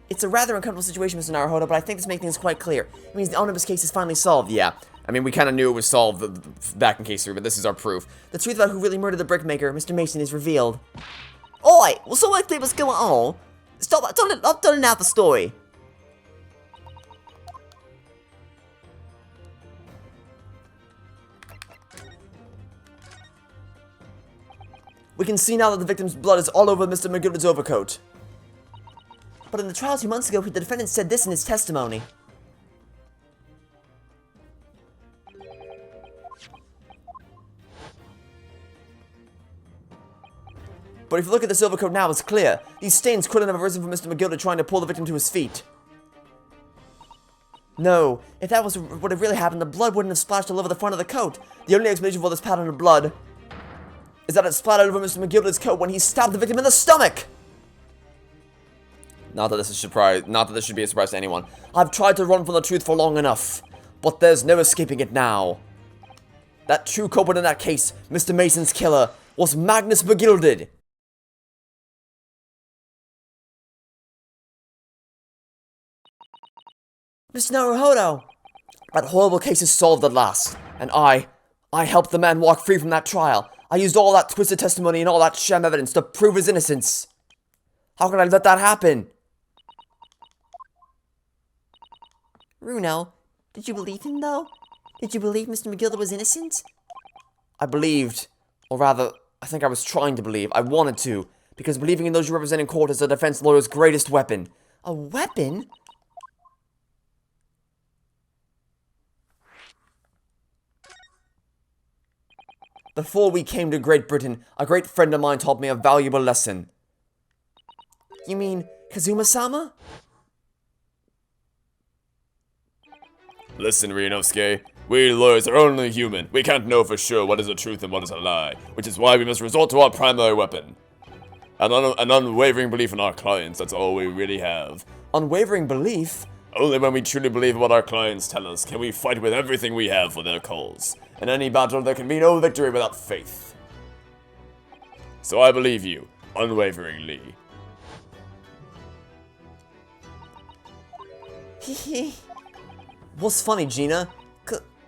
It's a rather uncomfortable situation, Mr. Naruhodo, but I think this makes things quite clear. It means the omnibus case is finally solved. Yeah, I mean, we kind of knew it was solved back in case 3, but this is our proof. The truth about who really murdered the brickmaker, Mr. Mason, is revealed. Oi! Well, so what what's going on? Stop telling out the story. We can see now that the victim's blood is all over Mr. McGillicud's overcoat. But in the trial 2 months ago, the defendant said this in his testimony. But if you look at this overcoat now, it's clear. These stains couldn't have arisen from Mr. McGillicud trying to pull the victim to his feet. No, if that was what had really happened, the blood wouldn't have splashed all over the front of the coat. The only explanation for this pattern of blood is that it splattered over Mr. McGillicud's coat when he stabbed the victim in the stomach! Not that this should be a surprise to anyone. I've tried to run from the truth for long enough, but there's no escaping it now. That true culprit in that case, Mr. Mason's killer, was Magnus McGillicud. Mr. Naruhodo! That horrible case is solved at last, and I helped the man walk free from that trial. I used all that twisted testimony and all that sham evidence to prove his innocence. How could I let that happen? Runo, did you believe him, though? Did you believe Mr. McGillicud was innocent? I believed, or rather, I think I was trying to believe. I wanted to. Because believing in those you represent in court is a defense lawyer's greatest weapon. A weapon? Before we came to Great Britain, a great friend of mine taught me a valuable lesson. You mean Kazuma-sama? Listen, Ryunosuke, we lawyers are only human. We can't know for sure what is a truth and what is a lie, which is why we must resort to our primary weapon. An unwavering belief in our clients, that's all we really have. Unwavering belief? Only when we truly believe what our clients tell us can we fight with everything we have for their cause. In any battle, there can be no victory without faith. So I believe you, unwaveringly. Hehe. What's funny, Gina?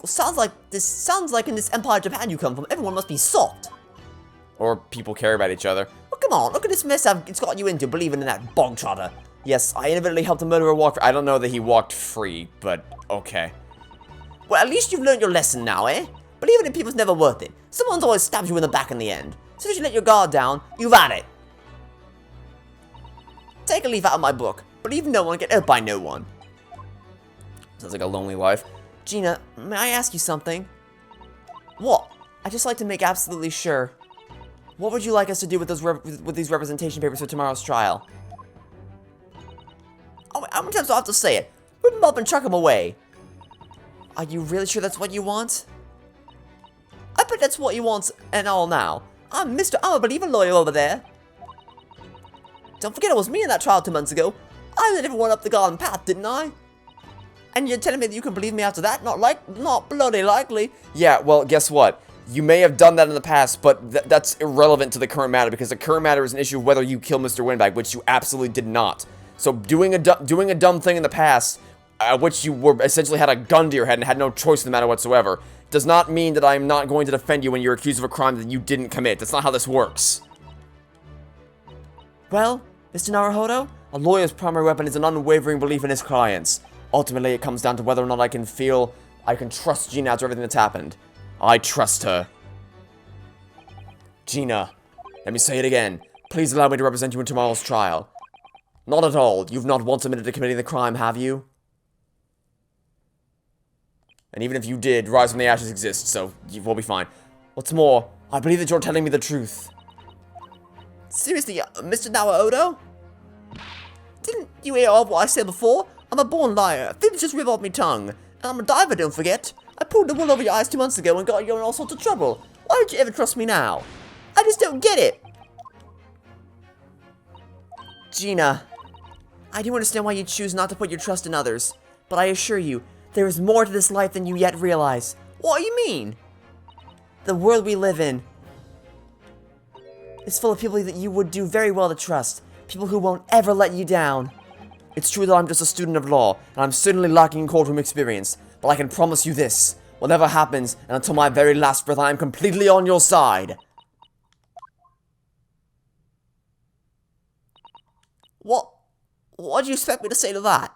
Sounds like in this Empire Japan you come from, everyone must be soft. Or people care about each other. Oh, come on, look at this mess it's got you into believing in that bog trotter. Yes, I inadvertently helped a murderer walk free. I don't know that he walked free, but okay. Well, at least you've learned your lesson now, eh? Believing in people's never worth it. Someone's always stabs you in the back in the end. As soon as you let your guard down, you've had it. Take a leaf out of my book. Believe no one, get helped by no one. Sounds like a lonely life. Gina, may I ask you something? What? I'd just like to make absolutely sure. What would you like us to do with these representation papers for tomorrow's trial? Oh, how many times do I have to say it? Rip them up and chuck them away. Are you really sure that's what you want? I bet that's what you want and all now. I'm a believer lawyer over there. Don't forget it was me in that trial 2 months ago. I led everyone up the garden path, didn't I? And you're telling me that you can believe me after that? Not bloody likely. Yeah, well, guess what? You may have done that in the past, but that's irrelevant to the current matter, because the current matter is an issue of whether you kill Mr. Windbag, which you absolutely did not. So doing a dumb thing in the past, which you were essentially had a gun to your head and had no choice in the matter whatsoever, does not mean that I'm not going to defend you when you're accused of a crime that you didn't commit. That's not how this works. Well, Mr. Naruhodo, A lawyer's primary weapon is an unwavering belief in his clients. Ultimately, it comes down to whether or not I can trust Gina after everything that's happened. I trust her. Gina, let me say it again. Please allow me to represent you in tomorrow's trial. Not at all. You've not once admitted to committing the crime, have you? And even if you did, Rise from the Ashes exists, so you will be fine. What's more, I believe that you're telling me the truth. Seriously, Mr. Naruhodo? Didn't you hear all what I said before? I'm a born liar. Fibs just rip off me tongue. And I'm a diver, don't forget. I pulled the wool over your eyes 2 months ago and got you in all sorts of trouble. Why don't you ever trust me now? I just don't get it. Gina, I do understand why you choose not to put your trust in others. But I assure you, there is more to this life than you yet realize. What do you mean? The world we live in is full of people that you would do very well to trust. People who won't ever let you down. It's true that I'm just a student of law, and I'm certainly lacking in courtroom experience, but I can promise you this. Whatever happens, and until my very last breath, I am completely on your side. What do you expect me to say to that?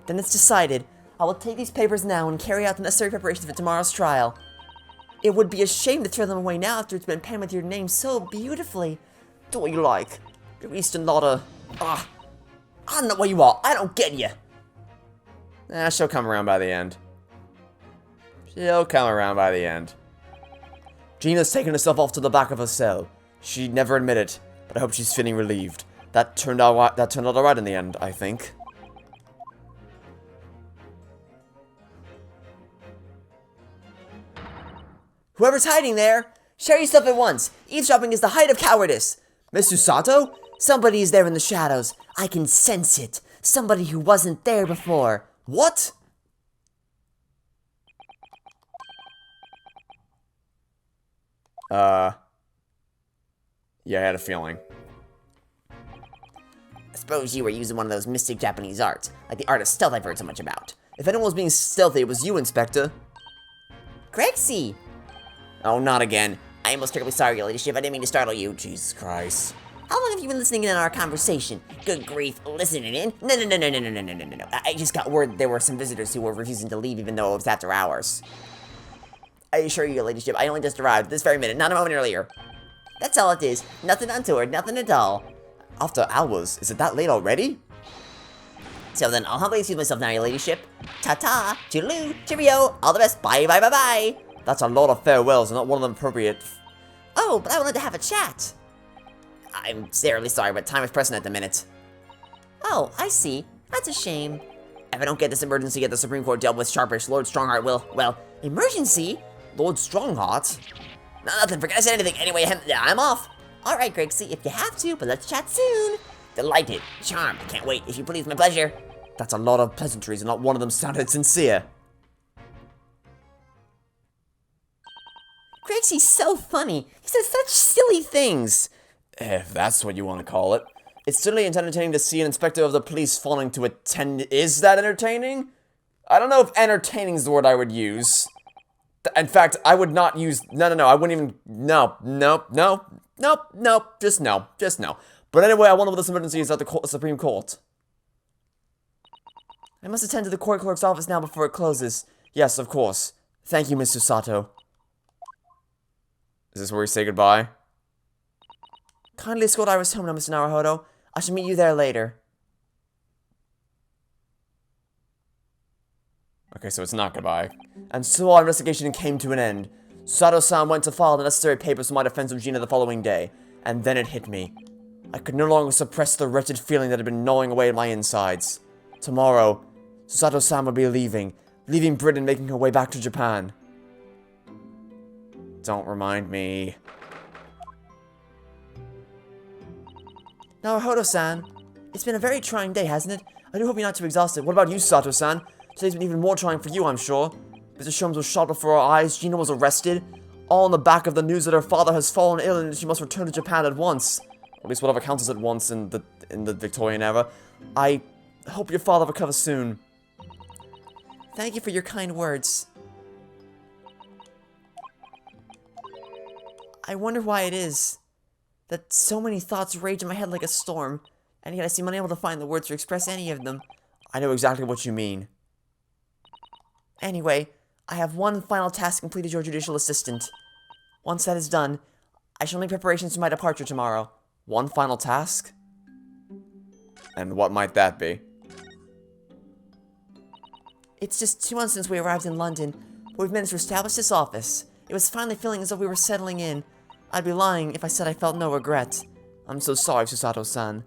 Then it's decided. I will take these papers now and carry out the necessary preparations for tomorrow's trial. It would be a shame to throw them away now after it's been penned with your name so beautifully. Do what you like. You're Eastern Lotta. I don't know where you are. I don't get you. She'll come around by the end. She'll come around by the end. Gina's taken herself off to the back of her cell. She'd never admit it, but I hope she's feeling relieved. That turned out alright in the end, I think. Whoever's hiding there, share your stuff at once. Eavesdropping is the height of cowardice. Miss Usato? Somebody is there in the shadows. I can sense it. Somebody who wasn't there before. What? Yeah, I had a feeling. I suppose you were using one of those mystic Japanese arts, like the art of stealth I've heard so much about. If anyone was being stealthy, it was you, Inspector. Grexy! Oh, not again. I am most terribly sorry, your ladyship. I didn't mean to startle you. Jesus Christ. How long long have you been listening in on our conversation? Good grief, listening in? No. I just got word there were some visitors who were refusing to leave even though it was after hours. I assure you, your ladyship, I only just arrived this very minute, not a moment earlier. That's all it is. Nothing untoward, nothing at all. After hours? Is it that late already? So then, I'll humbly excuse myself now, your ladyship. Ta-ta, toodaloo, cheerio, all the best, bye. That's a lot of farewells and not one of them appropriate. Oh, but I wanted to have a chat. I'm terribly sorry, but time is pressing at the minute. Oh, I see. That's a shame. If I don't get this emergency at the Supreme Court dealt with sharpish, Lord Strongheart will, well, emergency? Lord Strongheart? No, nothing, forget I said anything. Anyway, I'm off. Alright, Grixie, if you have to, but let's chat soon. Delighted. Charmed. Can't wait. If you please, my pleasure. That's a lot of pleasantries and not one of them sounded sincere. Grixie's so funny. He says such silly things. If that's what you want to call it. It's certainly entertaining to see an inspector of the police falling to attend. Is that entertaining? I don't know if entertaining is the word I would use. In fact, I would not use. No. I wouldn't even. No. Just no. But anyway, I wonder what this emergency is at the Supreme Court. I must attend to the court clerk's office now before it closes. Yes, of course. Thank you, Mr. Sato. Is this where we say goodbye? Kindly escort Iris home now, Mr. Naruhodo. I shall meet you there later. Okay, so it's not goodbye. And so our investigation came to an end. Sato-san went to file the necessary papers for my defense of Gina the following day. And then it hit me. I could no longer suppress the wretched feeling that had been gnawing away at my insides. Tomorrow, Sato-san will be leaving Britain, making her way back to Japan. Don't remind me. Naruhodo-san, it's been a very trying day, hasn't it? I do hope you're not too exhausted. What about you, Sato-san? Today's been even more trying for you, I'm sure. Mr. Sholmes was shot before our eyes, Gina was arrested, all on the back of the news that her father has fallen ill and she must return to Japan at once. Or at least whatever counts as at once in the Victorian era. I hope your father recovers soon. Thank you for your kind words. I wonder why it is that so many thoughts rage in my head like a storm, and yet I seem unable to find the words to express any of them. I know exactly what you mean. Anyway, I have one final task complete as your judicial assistant. Once that is done, I shall make preparations for my departure tomorrow. One final task? And what might that be? It's just 2 months since we arrived in London, but we've managed to establish this office. It was finally feeling as though we were settling in. I'd be lying if I said I felt no regret. I'm so sorry, Susato-san.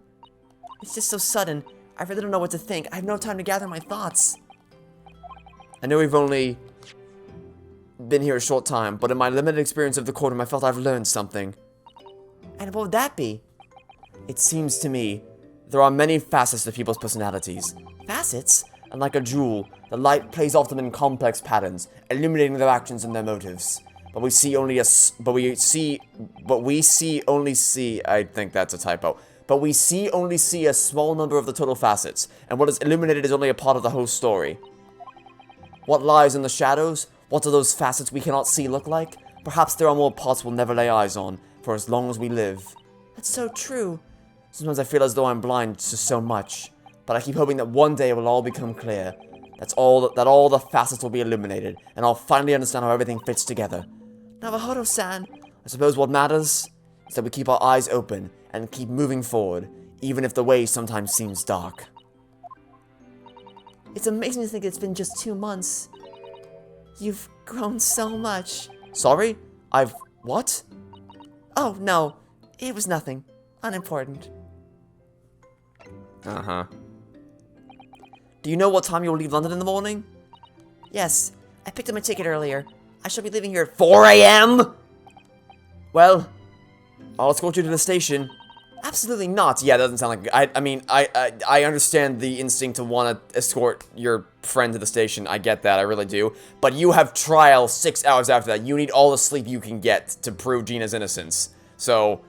It's just so sudden. I really don't know what to think. I have no time to gather my thoughts. I know we've only been here a short time, but in my limited experience of the courtroom, I felt I've learned something. And what would that be? It seems to me there are many facets to people's personalities. Facets? And like a jewel, the light plays off them in complex patterns, illuminating their actions and their motives. But we only see I think that's a typo. But we only see a small number of the total facets, and what is illuminated is only a part of the whole story. What lies in the shadows? What do those facets we cannot see look like? Perhaps there are more parts we'll never lay eyes on, for as long as we live. That's so true. Sometimes I feel as though I'm blind to so much, but I keep hoping that one day it will all become clear. That all the facets will be illuminated, and I'll finally understand how everything fits together. Naruhodo-san, I suppose what matters is that we keep our eyes open and keep moving forward, even if the way sometimes seems dark. It's amazing to think it's been just 2 months. You've grown so much. Sorry? What? Oh, no. It was nothing. Unimportant. Uh-huh. Do you know what time you'll leave London in the morning? Yes. I picked up my ticket earlier. I shall be leaving here at 4 a.m.? Well, I'll escort you to the station. Absolutely not. Yeah, that doesn't sound like... I understand the instinct to want to escort your friend to the station. I get that, I really do. But you have trial 6 hours after that. You need all the sleep you can get to prove Gina's innocence. So,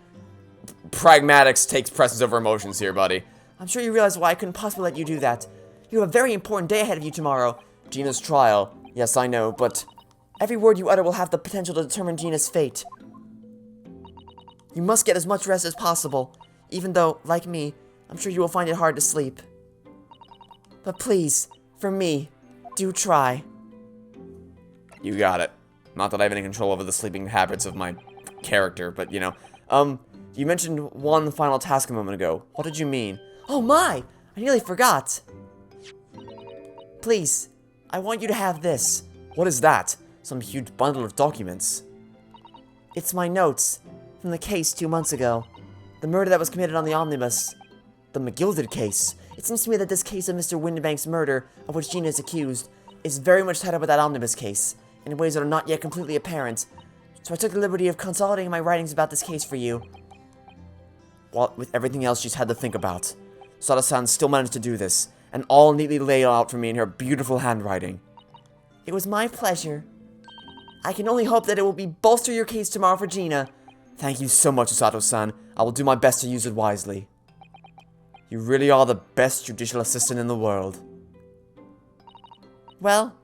pragmatics takes precedence over emotions here, buddy. I'm sure you realize why I couldn't possibly let you do that. You have a very important day ahead of you tomorrow. Gina's trial. Yes, I know, but every word you utter will have the potential to determine Gina's fate. You must get as much rest as possible. even though, like me, I'm sure you will find it hard to sleep. But please, for me, do try. You got it. Not that I have any control over the sleeping habits of my character, but you know. You mentioned one final task a moment ago. What did you mean? Oh my! I nearly forgot. Please, I want you to have this. What is that? Some huge bundle of documents. It's my notes from the case 2 months ago. The murder that was committed on the omnibus. The McGilded case. It seems to me that this case of Mr. Windibank's murder, of which Gina is accused, is very much tied up with that omnibus case, in ways that are not yet completely apparent. So I took the liberty of consolidating my writings about this case for you. What with everything else she's had to think about, Sada-san still managed to do this, and all neatly laid out for me in her beautiful handwriting. It was my pleasure. I can only hope that it will bolster your case tomorrow for Gina. Thank you so much, Usato-san. I will do my best to use it wisely. You really are the best judicial assistant in the world. Well,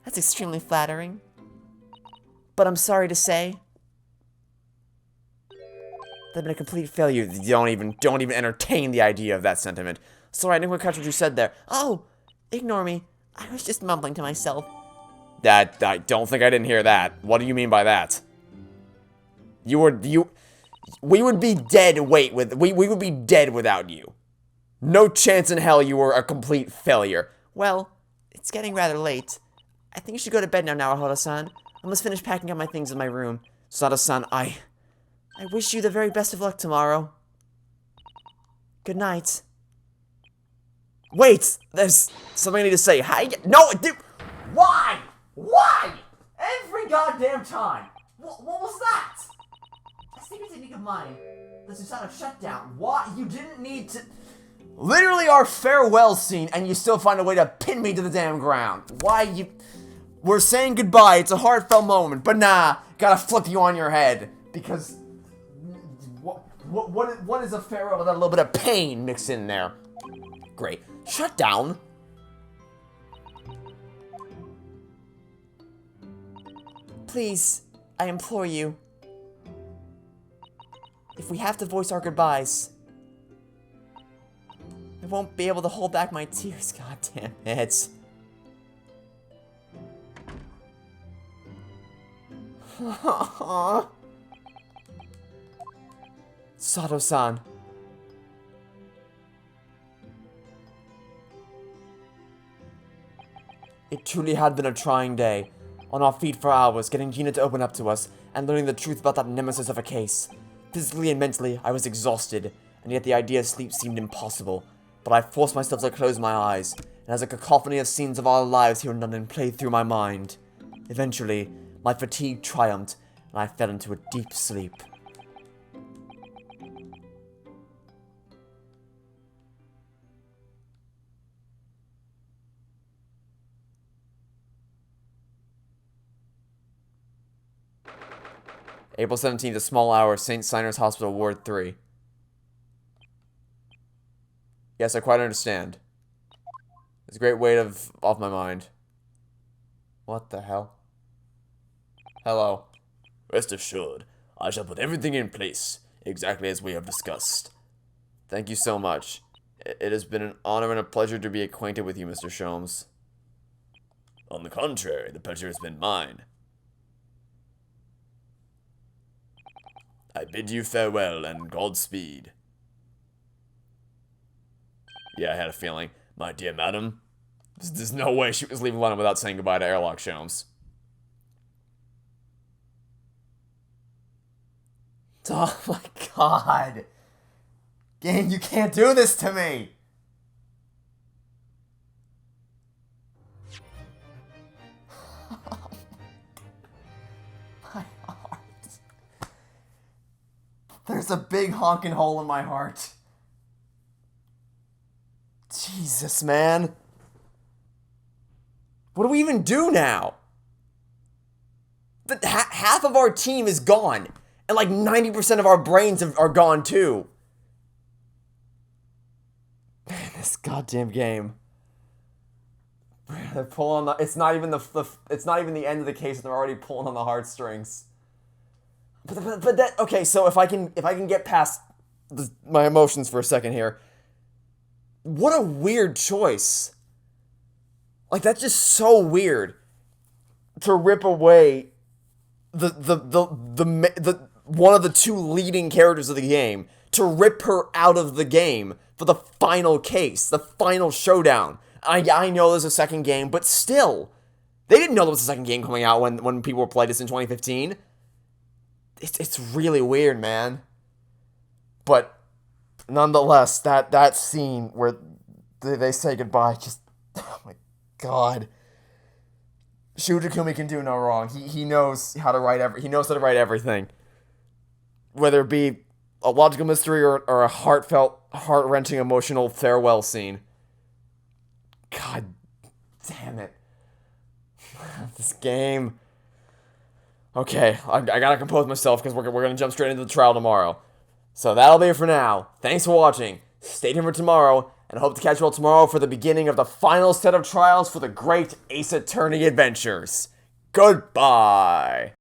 that's extremely flattering. But I'm sorry to say, I've been a complete failure. Don't even entertain the idea of that sentiment. Sorry, I didn't quite catch what you said there. oh, ignore me. I was just mumbling to myself. I don't think I didn't hear that. What do you mean by that? We would be dead. We would be dead without you. No chance in hell you were a complete failure. Well, it's getting rather late. I think you should go to bed now, Naruhodo-san. I must finish packing up my things in my room. Sada-san, I wish you the very best of luck tomorrow. Good night. Wait! There's something I need to say. Hi. No, dude! Why? Why? Every goddamn time! What was that? A secret technique of mine. The Susanoo shutdown. Why? You didn't need to... Literally our farewell scene, and you still find a way to pin me to the damn ground. Why you... We're saying goodbye, it's a heartfelt moment, but nah, gotta flip you on your head. Because... What is a farewell with a little bit of pain mixed in there? Great. Shut down. Please, I implore you. If we have to voice our goodbyes, I won't be able to hold back my tears, god damn it. Sato-san. It truly had been a trying day. On our feet for hours, getting Gina to open up to us, and learning the truth about that nemesis of a case. Physically and mentally, I was exhausted, and yet the idea of sleep seemed impossible. But I forced myself to close my eyes, and as a cacophony of scenes of our lives here in London played through my mind. Eventually, my fatigue triumphed, and I fell into a deep sleep. April 17th, a small hour, St. Siner's Hospital, Ward 3. Yes, I quite understand. It's a great weight off my mind. What the hell? Hello. Rest assured, I shall put everything in place, exactly as we have discussed. Thank you so much. It has been an honor and a pleasure to be acquainted with you, Mr. Sholmes. On the contrary, the pleasure has been mine. I bid you farewell and Godspeed. Yeah, I had a feeling. My dear madam, there's no way she was leaving London without saying goodbye to Airlock Sholmes. Oh my god! Game, you can't do this to me! My heart. There's a big honking hole in my heart. Jesus, man. What do we even do now? Half of our team is gone. And like 90% of our brains are gone too. Man, this goddamn game. They're pulling on the, it's not even the end of the case and they're already pulling on the heartstrings. But that, okay, so if I can get past my emotions for a second here. What a weird choice. Like, that's just so weird to rip away the one of the two leading characters of the game, to rip her out of the game for the final case, the final showdown. I know there's a second game, but still, they didn't know there was a second game coming out when people played this in 2015. It's really weird, man. But nonetheless, that scene where they say goodbye, just, oh my god. Shu Takumi can do no wrong. He knows how to write everything. Whether it be a logical mystery or a heartfelt, heart-wrenching, emotional farewell scene. God damn it. This game. Okay, I gotta compose myself because we're gonna jump straight into the trial tomorrow. So that'll be it for now. Thanks for watching. Stay tuned for tomorrow, and I hope to catch you all tomorrow for the beginning of the final set of trials for the Great Ace Attorney Adventures. Goodbye.